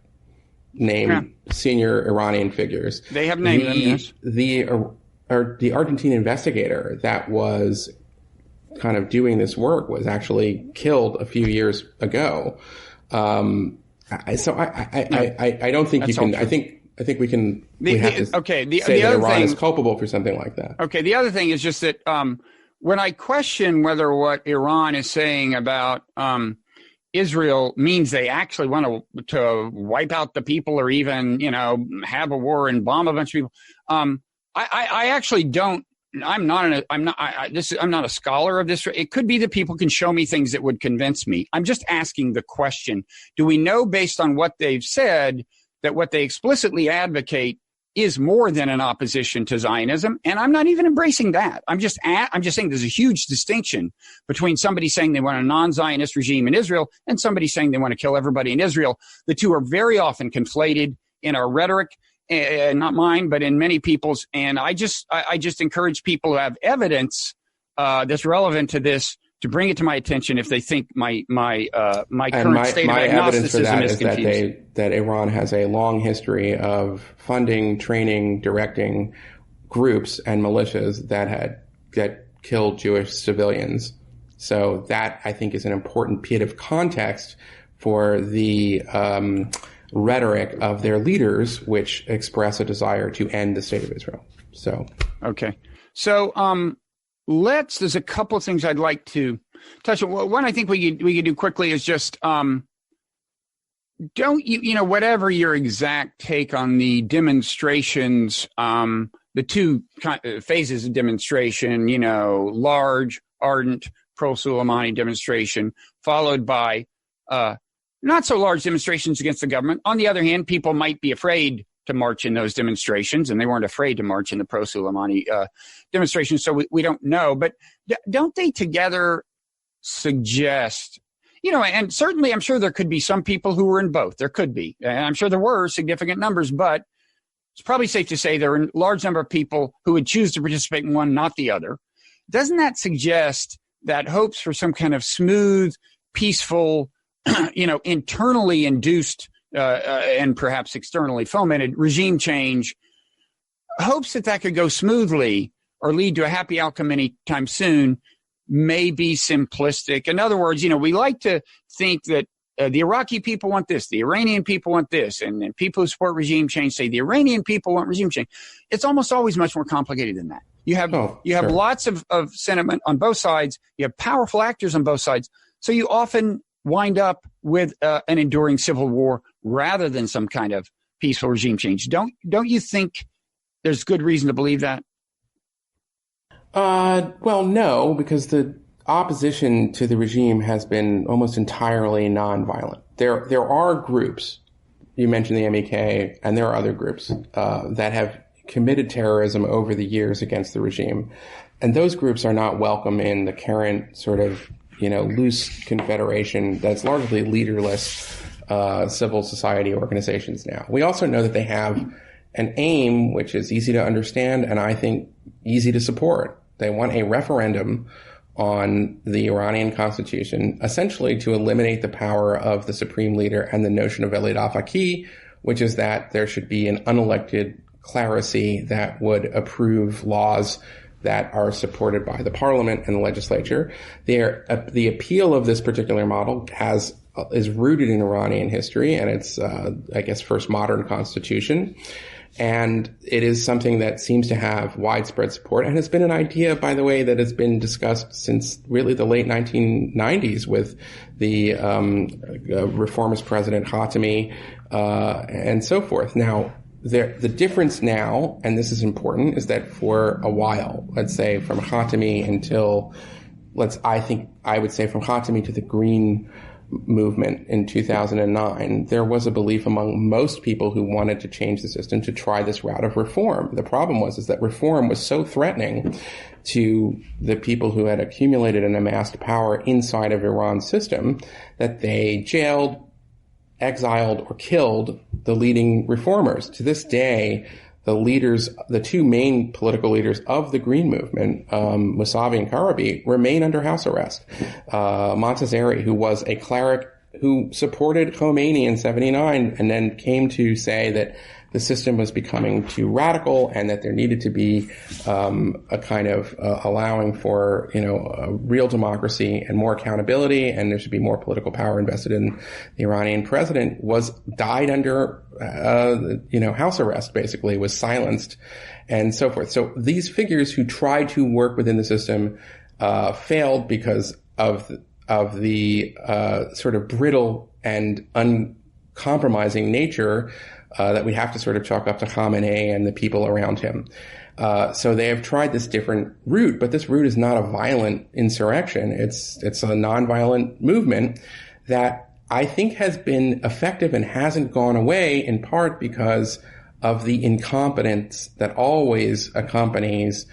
S2: named senior Iranian figures.
S1: They have named them, yes.
S2: The Argentine investigator that was kind of doing this work was actually killed a few years ago. So I don't think you can. I think we can. We have to say that Iran is culpable for something like that.
S1: Okay. The other thing is just that when I question whether what Iran is saying about Israel means they actually want to wipe out the people or even, have a war and bomb a bunch of people. I actually don't. I'm not a scholar of this. It could be that people can show me things that would convince me. I'm just asking the question: do we know, based on what they've said, that what they explicitly advocate is more than an opposition to Zionism. And I'm not even embracing that. I'm just saying there's a huge distinction between somebody saying they want a non-Zionist regime in Israel and somebody saying they want to kill everybody in Israel. The two are very often conflated in our rhetoric, not mine, but in many people's. And I just encourage people who have evidence that's relevant to this to bring it to my attention if they think my current state of agnosticism is confused.
S2: That Iran has a long history of funding, training, directing groups and militias that killed Jewish civilians. So that, I think, is an important bit of context for the rhetoric of their leaders, which express a desire to end the state of Israel. So
S1: okay, so there's a couple of things I'd like to touch on. One I think we could do quickly is just don't you whatever your exact take on the demonstrations, the two phases of demonstration, large, ardent, pro-Suleimani demonstration, followed by not so large demonstrations against the government. On the other hand, people might be afraid to march in those demonstrations, and they weren't afraid to march in the pro-Suleimani demonstrations, so we don't know. But don't they together suggest, and certainly I'm sure there could be some people who were in both. There could be, and I'm sure there were significant numbers, but it's probably safe to say there are a large number of people who would choose to participate in one, not the other. Doesn't that suggest that hopes for some kind of smooth, peaceful, internally induced and perhaps externally fomented regime change, hopes that could go smoothly or lead to a happy outcome anytime soon, may be simplistic? In other words, we like to think that the Iraqi people want this, the Iranian people want this, and people who support regime change say the Iranian people want regime change. It's almost always much more complicated than that. You have lots of sentiment on both sides. You have powerful actors on both sides. So you often wind up with an enduring civil war rather than some kind of peaceful regime change. Don't you think there's good reason to believe that?
S2: Well, no, because the opposition to the regime has been almost entirely nonviolent. There are groups, you mentioned the MEK, and there are other groups that have committed terrorism over the years against the regime. And those groups are not welcome in the current sort of loose confederation that's largely leaderless civil society organizations now. We also know that they have an aim which is easy to understand and I think easy to support. They want a referendum on the Iranian constitution, essentially to eliminate the power of the supreme leader and the notion of Elid al-Faqih, which is that there should be an unelected clerisy that would approve laws that are supported by the parliament and the legislature. The appeal of this particular model is rooted in Iranian history and its, first modern constitution. And it is something that seems to have widespread support and has been an idea, by the way, that has been discussed since really the late 1990s with the reformist president Khatami and so forth. Now, the difference now, and this is important, is that for a while, let's say from Khatami until, I would say from Khatami to the Green movement in 2009, there was a belief among most people who wanted to change the system to try this route of reform. The problem is that reform was so threatening to the people who had accumulated and amassed power inside of Iran's system that they jailed, exiled, or killed the leading reformers. To this day, the two main political leaders of the Green movement, Mousavi and Karabi, remain under house arrest. Montazeri, who was a cleric who supported Khomeini in 1979 and then came to say that the system was becoming too radical and that there needed to be a kind of allowing for, a real democracy and more accountability, and there should be more political power invested in the Iranian president, died under, house arrest, basically, was silenced and so forth. So these figures who tried to work within the system failed because of the sort of brittle and uncompromising nature that we have to sort of chalk up to Khamenei and the people around him. So they have tried this different route, but this route is not a violent insurrection. It's a nonviolent movement that I think has been effective and hasn't gone away, in part because of the incompetence that always accompanies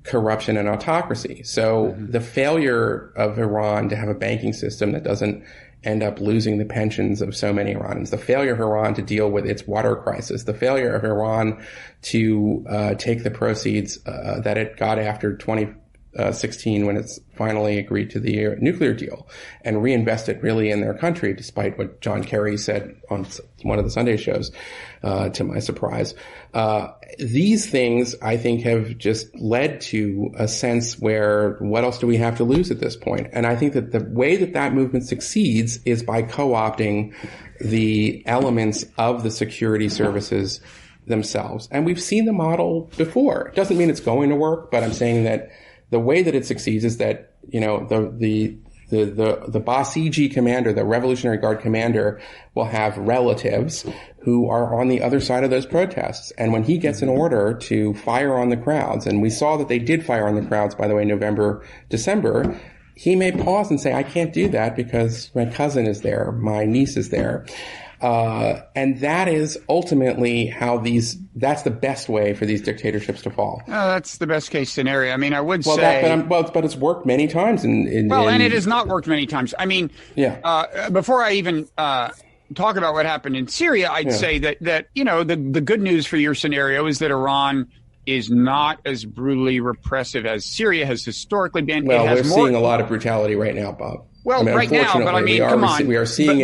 S2: corruption and autocracy. So the failure of Iran to have a banking system that doesn't end up losing the pensions of so many Iranians, the failure of Iran to deal with its water crisis, the failure of Iran to take the proceeds that it got after 2016 when it's finally agreed to the nuclear deal and reinvest it really in their country, despite what John Kerry said on one of the Sunday shows, to my surprise. These things, I think, have just led to a sense where what else do we have to lose at this point? And I think that the way that that movement succeeds is by co-opting the elements of the security services themselves. And we've seen the model before. It doesn't mean it's going to work, but I'm saying that the way that it succeeds is that, you know, the Basiji commander, the Revolutionary Guard commander, will have relatives who are on the other side of those protests. And when he gets an order to fire on the crowds, and we saw that they did fire on the crowds, by the way, November, December, he may pause and say, I can't do that because my cousin is there, my niece is there. And that is ultimately how that's the best way for these dictatorships to fall.
S1: That's the best case scenario. I mean, I would say.
S2: But it's worked many times. And
S1: it has not worked many times. I mean, before I even talk about what happened in Syria, I'd say that, you know, the good news for your scenario is that Iran is not as brutally repressive as Syria has historically been.
S2: Well, we're seeing a lot of brutality right now, Bob.
S1: Well, right now, but I mean, come on.
S2: We are seeing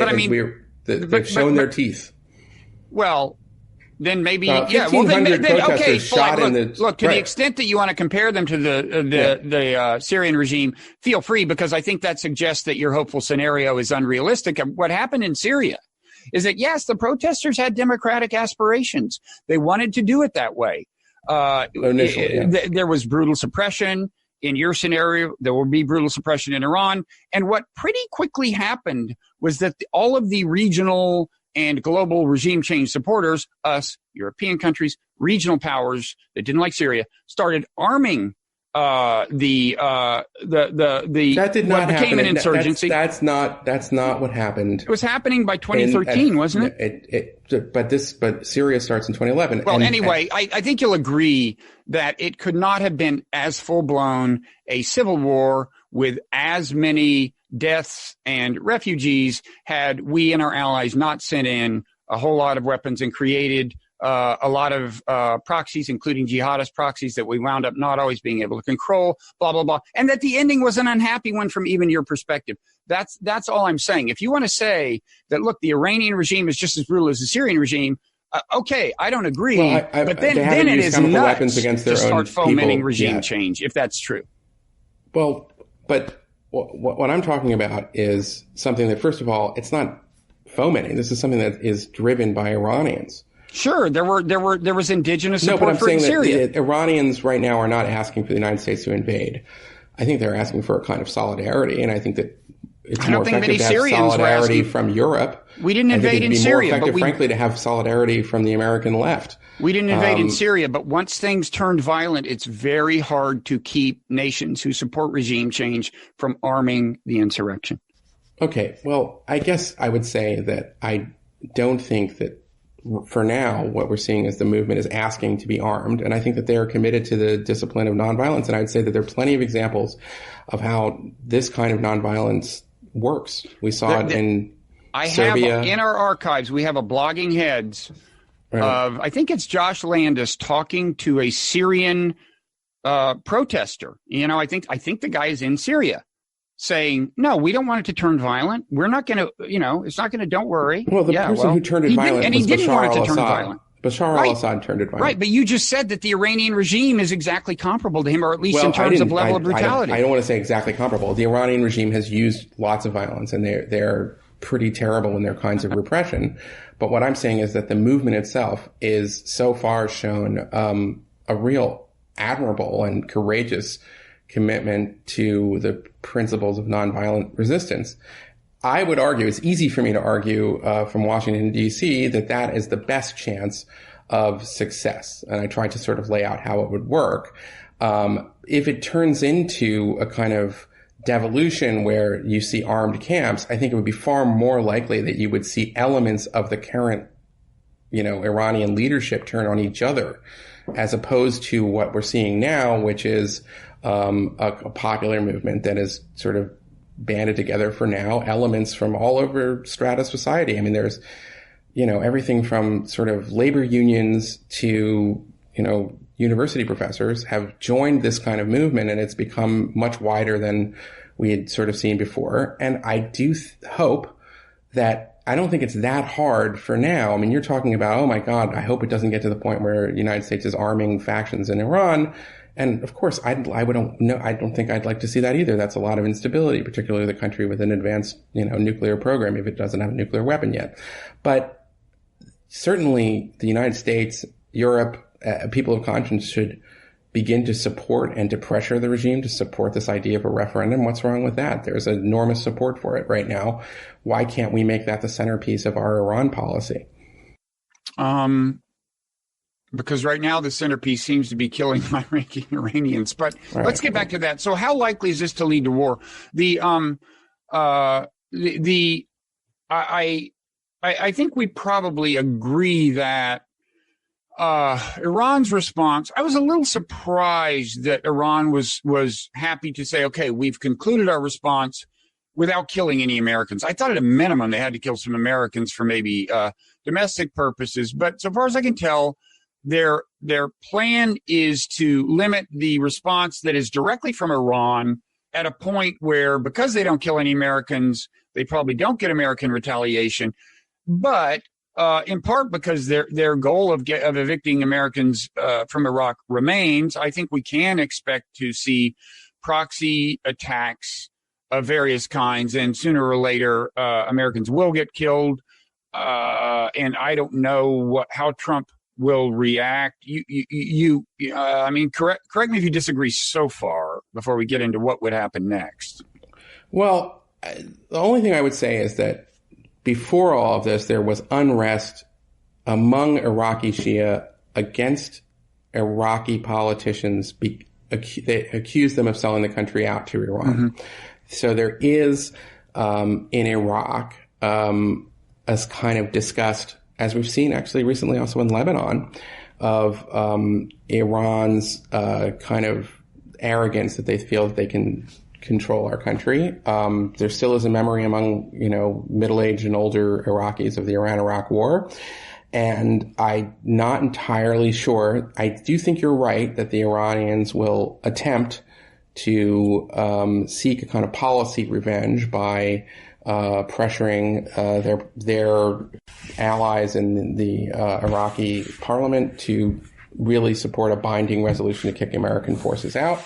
S2: they've shown their teeth.
S1: Well, then maybe,
S2: 1,500 protesters shot in the...
S1: Look, to the extent that you want to compare them to the Syrian regime, feel free, because I think that suggests that your hopeful scenario is unrealistic. And what happened in Syria is that, yes, the protesters had democratic aspirations. They wanted to do it that way. Initially, there was brutal suppression. In your scenario, there will be brutal suppression in Iran. And what pretty quickly happened was that all of the regional and global regime change supporters, us, European countries, regional powers that didn't like Syria, started arming that did not what became an insurgency.
S2: That's not what happened.
S1: It was happening by 2013, wasn't it?
S2: But Syria starts in 2011.
S1: Well, anyway, I think you'll agree that it could not have been as full-blown a civil war with as many deaths and refugees had we and our allies not sent in a whole lot of weapons and created a lot of proxies, including jihadist proxies that we wound up not always being able to control, blah, blah, blah. And that the ending was an unhappy one from even your perspective. That's all I'm saying. If you want to say that, look, the Iranian regime is just as brutal as the Syrian regime, okay, I don't agree.
S2: Well,
S1: but then it is nuts to start fomenting regime change, if that's true.
S2: Well, but what I'm talking about is something that, first of all, it's not fomenting. This is something that is driven by Iranians.
S1: Sure, there was indigenous support
S2: but I'm
S1: for
S2: saying
S1: Syria.
S2: That Iranians right now are not asking for the United States to invade. I think they're asking for a kind of solidarity, and I think that it's more effective to have solidarity from Europe.
S1: We didn't invade in Syria,
S2: more effective, frankly, to have solidarity from the American left.
S1: We didn't invade in Syria, but once things turned violent, it's very hard to keep nations who support regime change from arming the insurrection.
S2: Okay, well, I guess I would say that I don't think that for now, what we're seeing is the movement is asking to be armed. And I think that they are committed to the discipline of nonviolence. And I would say that there are plenty of examples of how this kind of nonviolence works. We saw it in Serbia.
S1: In our archives, we have a blogging heads of, I think it's Josh Landis talking to a Syrian protester. You know, I think the guy is in Syria, saying, no, we don't want it to turn violent. We're not going to, it's not going to, don't worry.
S2: Well, the person who turned it violent was Bashar al-Assad. Bashar al-Assad turned it violent.
S1: Right, but you just said that the Iranian regime is exactly comparable to him, or at least in terms of level of brutality.
S2: I don't want to say exactly comparable. The Iranian regime has used lots of violence, and they're pretty terrible in their kinds of repression. But what I'm saying is that the movement itself is so far shown a real admirable and courageous commitment to the principles of nonviolent resistance. I would argue, it's easy for me to argue from Washington, D.C., that is the best chance of success. And I tried to sort of lay out how it would work. If it turns into a kind of devolution where you see armed camps, I think it would be far more likely that you would see elements of the current Iranian leadership turn on each other, as opposed to what we're seeing now, which is a popular movement that is sort of banded together for now elements from all over strata of society. I mean, there's, everything from sort of labor unions to, university professors have joined this kind of movement, and it's become much wider than we had sort of seen before. And I do hope that, I don't think it's that hard for now. I mean, you're talking about, oh my God, I hope it doesn't get to the point where the United States is arming factions in Iran. And of course, I don't think I'd like to see that either. That's a lot of instability, particularly the country with an advanced, nuclear program, if it doesn't have a nuclear weapon yet. But certainly the United States, Europe, people of conscience should begin to support and to pressure the regime to support this idea of a referendum. What's wrong with that? There's enormous support for it right now. Why can't we make that the centerpiece of our Iran policy?
S1: Because right now the centerpiece seems to be killing high-ranking Iranians. But
S2: right.
S1: Let's get back to that. So how likely is this to lead to war? I think we probably agree that Iran's response, I was a little surprised that Iran was happy to say, okay, we've concluded our response without killing any Americans. I thought at a minimum they had to kill some Americans for maybe domestic purposes. But so far as I can tell, their plan is to limit the response that is directly from Iran at a point where, because they don't kill any Americans, they probably don't get American retaliation. But in part because their goal of evicting Americans from Iraq remains, I think we can expect to see proxy attacks of various kinds, and sooner or later Americans will get killed. And I don't know how Trump will react. I mean, correct me if you disagree so far before we get into what would happen next.
S2: Well, the only thing I would say is that before all of this, there was unrest among Iraqi Shia against Iraqi politicians. They accused them of selling the country out to Iran. Mm-hmm. So there is in Iraq, as kind of discussed, as we've seen actually recently also in Lebanon, of Iran's kind of arrogance that they feel that they can control our country. There still is a memory among, middle-aged and older Iraqis of the Iran-Iraq War. And I'm not entirely sure. I do think you're right that the Iranians will attempt to seek a kind of policy revenge by pressuring their allies in the Iraqi parliament to really support a binding resolution to kick American forces out.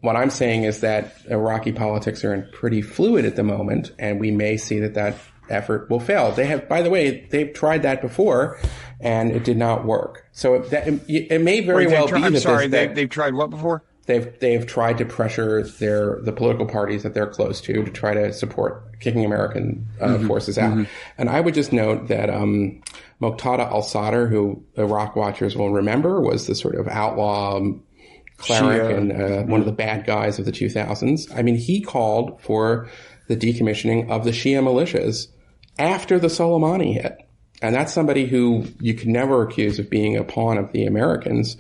S2: What I'm saying is that Iraqi politics are pretty fluid at the moment, and we may see that effort will fail. They've tried that before, and it did not work. So it may very well be that
S1: they've tried what before?
S2: They've tried to pressure the political parties that they're close to try to support kicking American forces out. Mm-hmm. And I would just note that Muqtada al-Sadr, who Iraq watchers will remember, was the sort of outlaw cleric and one of the bad guys of the 2000s. I mean, he called for the decommissioning of the Shia militias after the Soleimani hit. And that's somebody who you can never accuse of being a pawn of the Americans.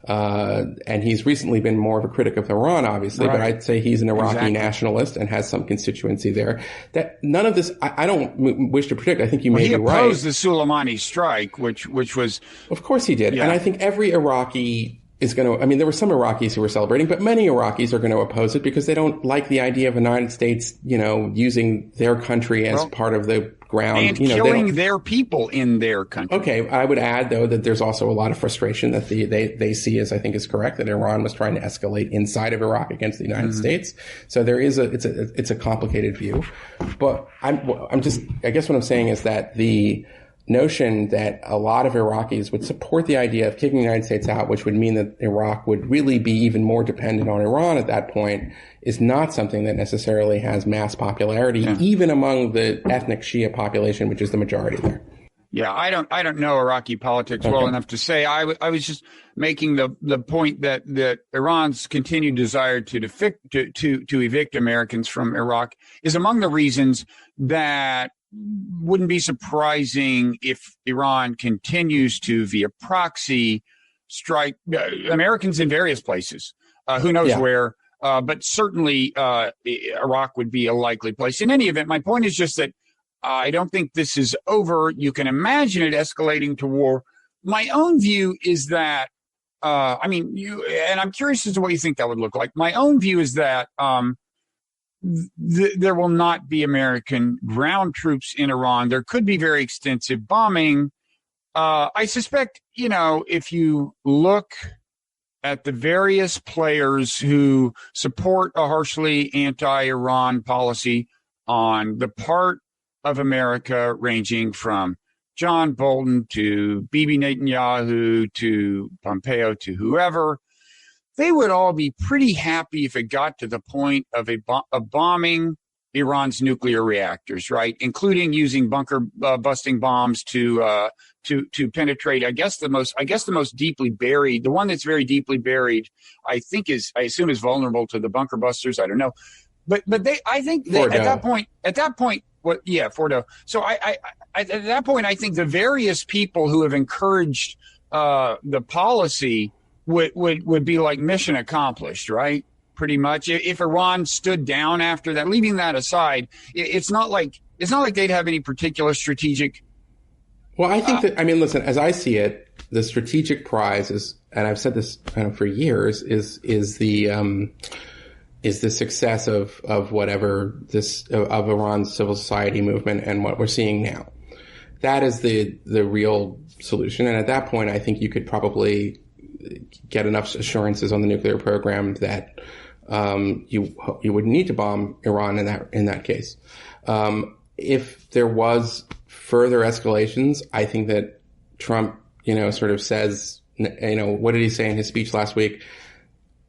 S2: And he's recently been more of a critic of Iran, obviously, right. But I'd say he's an Iraqi nationalist and has some constituency there. That none of this, I don't wish to predict. I think you may be right.
S1: He opposed the Suleimani strike, which was...
S2: Of course he did. Yeah. And I think every Iraqi is going to, there were some Iraqis who were celebrating, but many Iraqis are going to oppose it because they don't like the idea of the United States, using their country as part of the ground.
S1: And killing their people in their country.
S2: Okay. I would add, though, that there's also a lot of frustration that they see, as I think is correct, that Iran was trying to escalate inside of Iraq against the United States. So there is it's a complicated view. But I guess what I'm saying is that the notion that a lot of Iraqis would support the idea of kicking the United States out, which would mean that Iraq would really be even more dependent on Iran at that point, is not something that necessarily has mass popularity, even among the ethnic Shia population, which is the majority there.
S1: Yeah, I don't know Iraqi politics well enough to say. I was just making the point that Iran's continued desire to evict Americans from Iraq is among the reasons that wouldn't be surprising if Iran continues to, via proxy, strike Americans in various places. Who knows where? But certainly Iraq would be a likely place. In any event, my point is just that I don't think this is over. You can imagine it escalating to war. My own view is that, and I'm curious as to what you think that would look like. My own view is that there will not be American ground troops in Iran. There could be very extensive bombing. I suspect, if you look at the various players who support a harshly anti-Iran policy on the part of America, ranging from John Bolton to Bibi Netanyahu to Pompeo to whoever, they would all be pretty happy if it got to the point of bombing Iran's nuclear reactors, right? Including using bunker busting bombs to penetrate. I guess the most deeply buried, the one that's very deeply buried, I assume is vulnerable to the bunker busters. I don't know, but I think at that point, Fordo. So at that point, I think the various people who have encouraged the policy would be like mission accomplished, right? Pretty much. If Iran stood down after that, leaving that aside, it's not like they'd have any particular strategic.
S2: Well, I think listen, as I see it, the strategic prize is, and I've said this kind of for years, is the success of whatever of Iran's civil society movement and what we're seeing now. That is the real solution. And at that point, I think you could probably get enough assurances on the nuclear program that you would need to bomb Iran in that case. If there was further escalations, I think that Trump, sort of says, what did he say in his speech last week?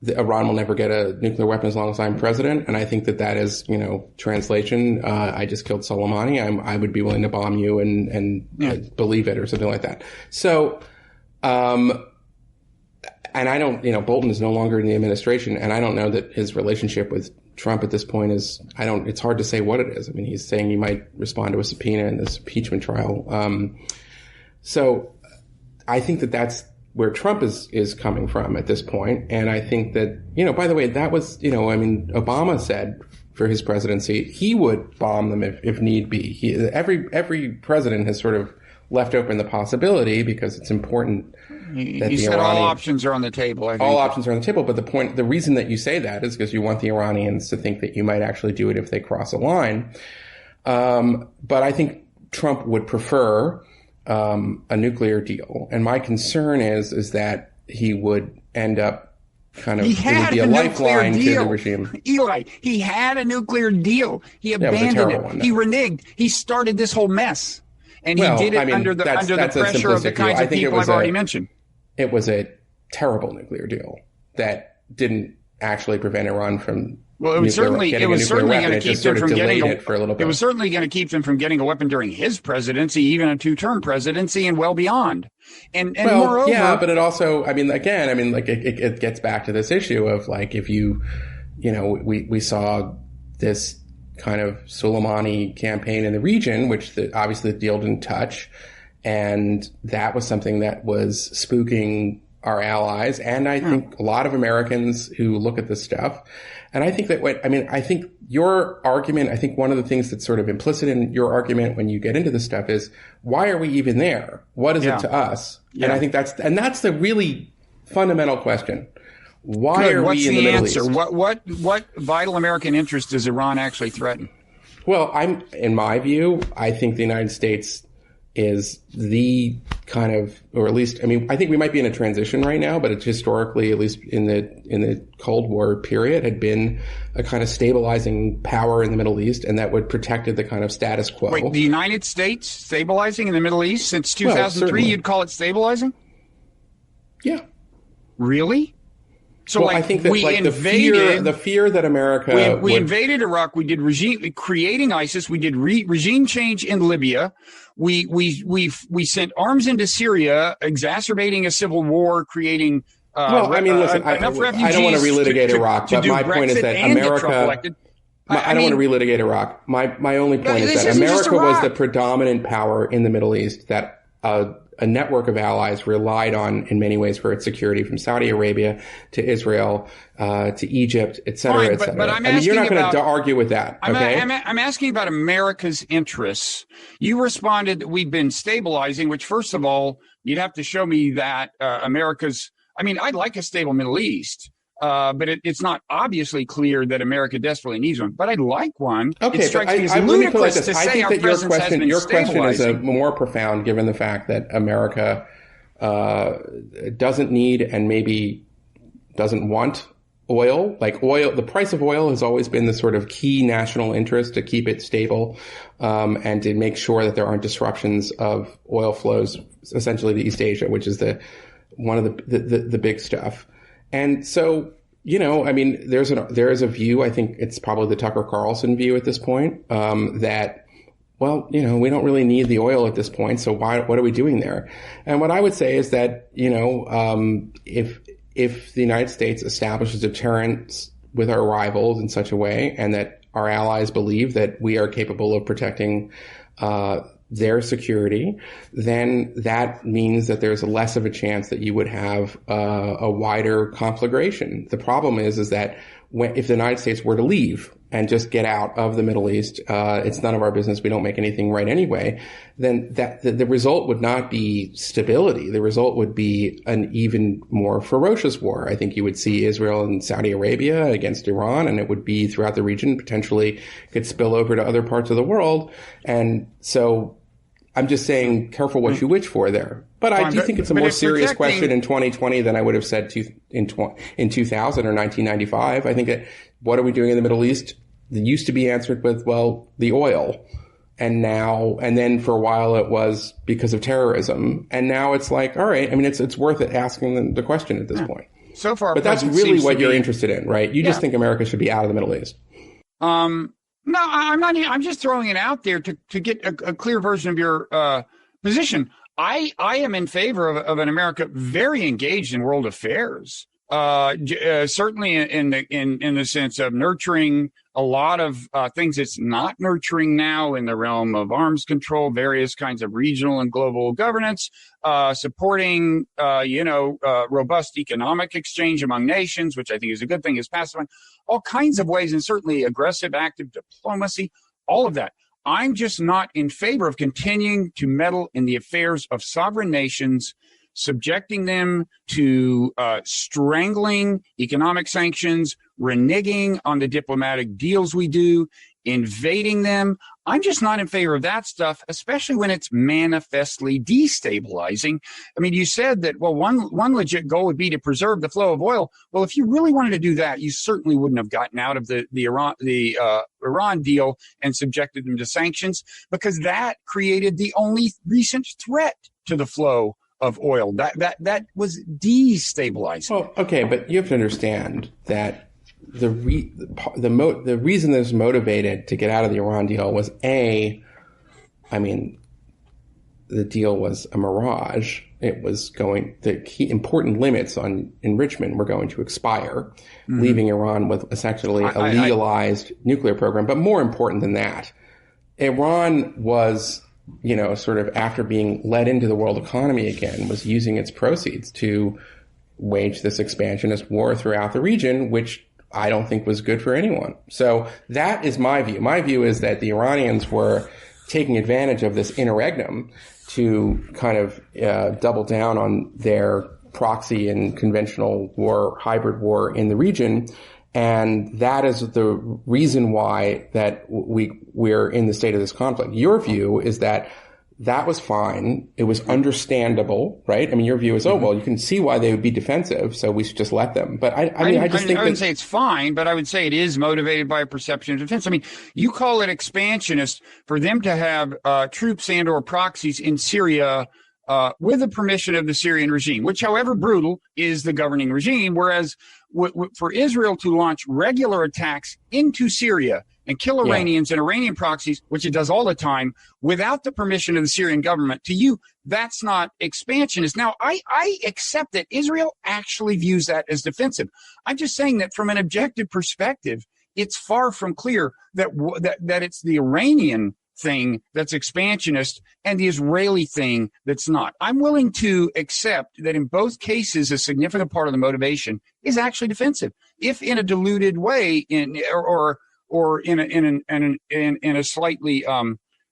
S2: Iran will never get a nuclear weapon as long as I'm president. And I think that is, translation. I just killed Soleimani. I would be willing to bomb you and believe it or something like that. So, and I don't, Bolton is no longer in the administration, and I don't know that his relationship with Trump at this point it's hard to say what it is. I mean, he's saying he might respond to a subpoena in this impeachment trial. So I think that's where Trump is coming from at this point. And I think that, by the way, that was, Obama said for his presidency, he would bomb them if need be. Every president has sort of left open the possibility because it's important.
S1: He said all options are on the table. I think.
S2: All options are on the table, but the reason that you say that is because you want the Iranians to think that you might actually do it if they cross a line. But I think Trump would prefer a nuclear deal, and my concern is that he would end up it would be a lifeline to the regime.
S1: Eli, he had a nuclear deal. He abandoned it. He reneged. He started this whole mess. And he did it under the pressure of the kinds of people I've already mentioned.
S2: It was a terrible nuclear deal that didn't actually prevent Iran from. Well, it was certainly going to keep them from getting it for a little bit.
S1: It was certainly going to keep them from getting a weapon during his presidency, even a 2-term presidency, and well beyond. And moreover,
S2: but it also, it gets back to this issue of if we saw this kind of Suleimani campaign in the region, which obviously the deal didn't touch. And that was something that was spooking our allies. And I think a lot of Americans who look at this stuff. And I think that I think your argument, I think one of the things that's sort of implicit in your argument when you get into this stuff is, why are we even there? What is it to us? Yeah. And I think that's the really fundamental question. Why are we in the Middle East?
S1: What vital American interest does Iran actually threaten?
S2: Well, in my view, I think the United States is the kind of, or at least, I think we might be in a transition right now, but it's historically, at least in the Cold War period, had been a kind of stabilizing power in the Middle East, and that would protected the kind of status quo.
S1: Wait, the United States stabilizing in the Middle East since 2003? You'd call it stabilizing?
S2: Yeah.
S1: Really? So,
S2: I think that the fear that America
S1: we invaded Iraq, we did creating ISIS, we did regime change in Libya, we sent arms into Syria, exacerbating a civil war, creating
S2: listen,
S1: enough refugees.
S2: I don't want to relitigate Iraq, but my point is that I don't want to relitigate Iraq. My only point is that America was the predominant power in the Middle East, that a network of allies relied on in many ways for its security, from Saudi Arabia to Israel to Egypt, et cetera, et cetera. But you're not going to argue with that, okay?
S1: I'm asking about America's interests. You responded that we've been stabilizing, which, first of all, you'd have to show me that America's. I mean, I'd like a stable Middle East. But it's not obviously clear that America desperately needs one. But I'd like one.
S2: Okay, but I think that your question is more profound, given the fact that America doesn't need and maybe doesn't want oil. Like oil, the price of oil has always been the sort of key national interest to keep it stable, and to make sure that there aren't disruptions of oil flows, essentially to East Asia, which is one of the big stuff. And so, I mean, there is a view, I think it's probably the Tucker Carlson view at this point, that, well, we don't really need the oil at this point. So what are we doing there? And what I would say is that, if the United States establishes deterrence with our rivals in such a way, and that our allies believe that we are capable of protecting, their security, then that means that there's less of a chance that you would have a wider conflagration. The problem is that if the United States were to leave and just get out of the Middle East, it's none of our business. We don't make anything right anyway. Then the result would not be stability. The result would be an even more ferocious war. I think you would see Israel and Saudi Arabia against Iran, and it would be throughout the region, potentially could spill over to other parts of the world. And so I'm just saying, careful what you wish for there. But I do think it's a more serious question in 2020 than I would have said in 2000 or 1995. I think that what are we doing in the Middle East? It used to be answered with, well, the oil. And then for a while it was because of terrorism. And now it's like, all right, I mean, it's worth it asking the question at this point.
S1: So far,
S2: but that's really what you're interested in, right? You just think America should be out of the Middle East.
S1: No, I'm not. I'm just throwing it out there to get a clear version of your position. I am in favor of an America very engaged in world affairs. Certainly in the sense of nurturing a lot of things it's not nurturing now in the realm of arms control, various kinds of regional and global governance, supporting robust economic exchange among nations, which I think is a good thing, is passive, all kinds of ways, and certainly aggressive, active diplomacy, all of that. I'm just not in favor of continuing to meddle in the affairs of sovereign nations, subjecting them to strangling economic sanctions, reneging on the diplomatic deals we do, invading them. I'm just not in favor of that stuff, especially when it's manifestly destabilizing. I mean, you said that, well, one legit goal would be to preserve the flow of oil. Well, if you really wanted to do that, you certainly wouldn't have gotten out of the Iran deal and subjected them to sanctions, because that created the only recent threat to the flow of oil. That was destabilizing.
S2: Well, okay, but you have to understand that the reason that's motivated to get out of the Iran deal was the deal was a mirage. It was the key important limits on enrichment were going to expire, leaving Iran with essentially a legalized nuclear program. But more important than that, Iran was, sort of after being led into the world economy again, was using its proceeds to wage this expansionist war throughout the region, which I don't think was good for anyone. So that is my view. My view is that the Iranians were taking advantage of this interregnum to kind of double down on their proxy and conventional war, hybrid war in the region. And that is the reason why that we're in the state of this conflict. Your view is that was fine. It was understandable, right? I mean, your view is, well, you can see why they would be defensive, so we should just let them. But I wouldn't
S1: say it's fine, but I would say it is motivated by a perception of defense. I mean, you call it expansionist for them to have troops and or proxies in Syria with the permission of the Syrian regime, which, however brutal, is the governing regime, whereas for Israel to launch regular attacks into Syria and kill Iranians and Iranian proxies, which it does all the time, without the permission of the Syrian government, to you, that's not expansionist. Now, I accept that Israel actually views that as defensive. I'm just saying that from an objective perspective, it's far from clear that it's the Iranian thing that's expansionist and the Israeli thing that's not. I'm willing to accept that in both cases, a significant part of the motivation is actually defensive, if in a diluted way, or in a slightly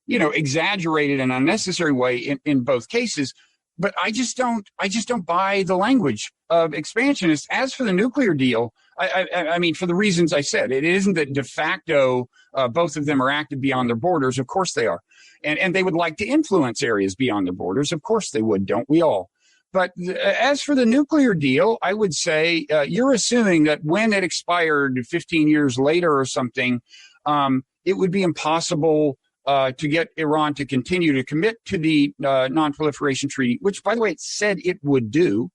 S1: exaggerated and unnecessary way in both cases. But I just don't buy the language of expansionists. As for the nuclear deal, I mean, for the reasons I said, it isn't that de facto both of them are active beyond their borders. Of course they are. And they would like to influence areas beyond their borders. Of course they would, don't we all? But as for the nuclear deal, I would say you're assuming that when it expired 15 years later or something, it would be impossible to get Iran to continue to commit to the non-proliferation treaty, which, by the way, it said it would do.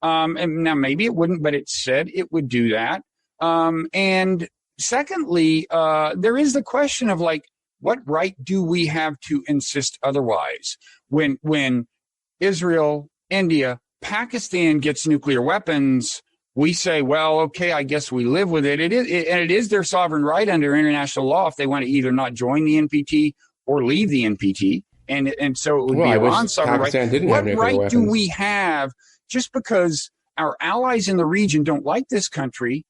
S1: And now maybe it wouldn't, but it said it would do that. And secondly, there is the question of, like, what right do we have to insist otherwise? When Israel, India, Pakistan gets nuclear weapons, we say, well, okay, I guess we live with it. It is their sovereign right under international law if they want to either not join the NPT or leave the NPT. And so it would be Iran's sovereign right. What right do we have just because our allies in the region don't like this country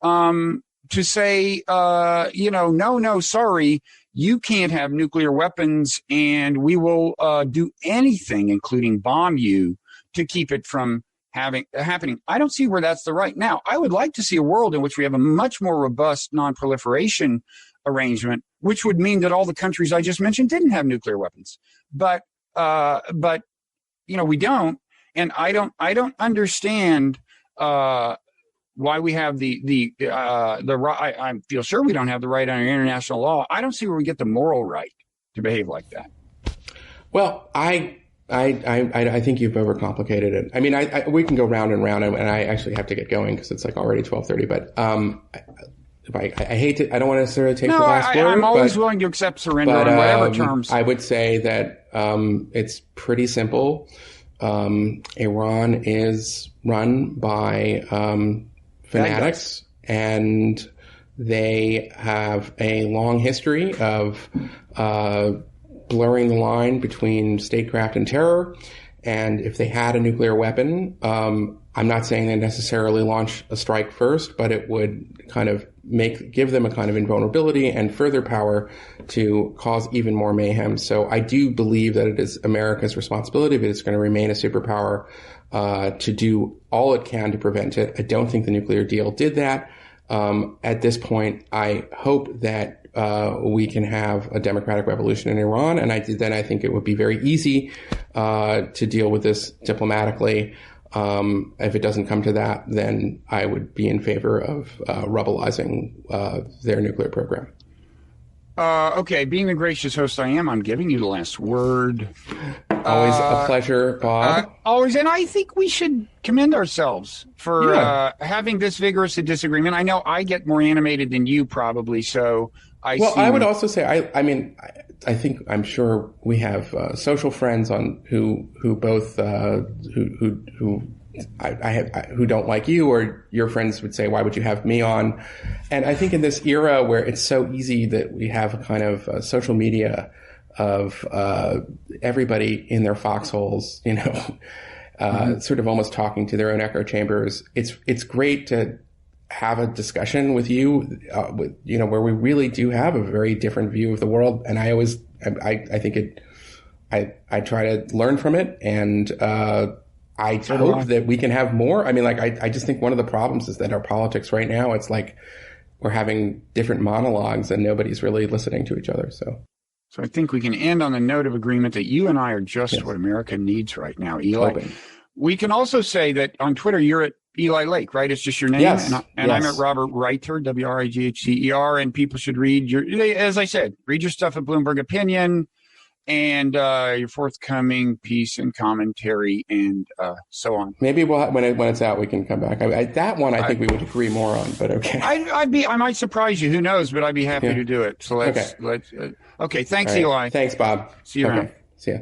S1: to say, no, sorry, you can't have nuclear weapons and we will do anything, including bomb you, to keep it from happening. I don't see where that's the right. Now, I would like to see a world in which we have a much more robust non-proliferation arrangement, which would mean that all the countries I just mentioned didn't have nuclear weapons. But we don't, and I don't understand why we have the right. I feel sure we don't have the right under international law. I don't see where we get the moral right to behave like that. Well, I think you've overcomplicated it. I mean, we can go round and round, and I actually have to get going because it's like already 12:30. But I hate to. I don't want to necessarily take the last word. I'm always willing to accept surrender on whatever terms. I would say that it's pretty simple. Iran is run by fanatics, and they have a long history of blurring the line between statecraft and terror. And if they had a nuclear weapon, I'm not saying they necessarily launch a strike first, but it would kind of give them a kind of invulnerability and further power to cause even more mayhem. So I do believe that it is America's responsibility, if it's going to remain a superpower, to do all it can to prevent it. I don't think the nuclear deal did that. At this point, I hope that we can have a democratic revolution in Iran, and then I think it would be very easy to deal with this diplomatically. If it doesn't come to that, then I would be in favor of rebelizing their nuclear program. Okay, being the gracious host I am, I'm giving you the last word. Always a pleasure, Bob. Always, and I think we should commend ourselves for having this vigorous a disagreement. I know I get more animated than you probably, so I would also say, I'm sure we have social friends who don't like you, or your friends would say, why would you have me on? And I think in this era where it's so easy that we have a kind of social media of everybody in their foxholes, sort of almost talking to their own echo chambers, it's great to have a discussion with you, where we really do have a very different view of the world. And I try to learn from it, and I hope that we can have more. I mean, I just think one of the problems is that our politics right now, it's like we're having different monologues and nobody's really listening to each other. So I think we can end on the note of agreement that you and I are just what America needs right now, Eli. Hoping. We can also say that on Twitter, you're at Eli Lake, right? It's just your name. Yes. And I'm at Robert Wrighter, Wrighcher, and people should read as I said, read your stuff at Bloomberg Opinion and your forthcoming piece and commentary and so on. Maybe when it's out, we can come back. That one, I think we would agree more on, but okay. I might surprise you. Who knows? But I'd be happy to do it. So let's. Okay. Thanks, right. Eli. Thanks, Bob. See you around. See ya.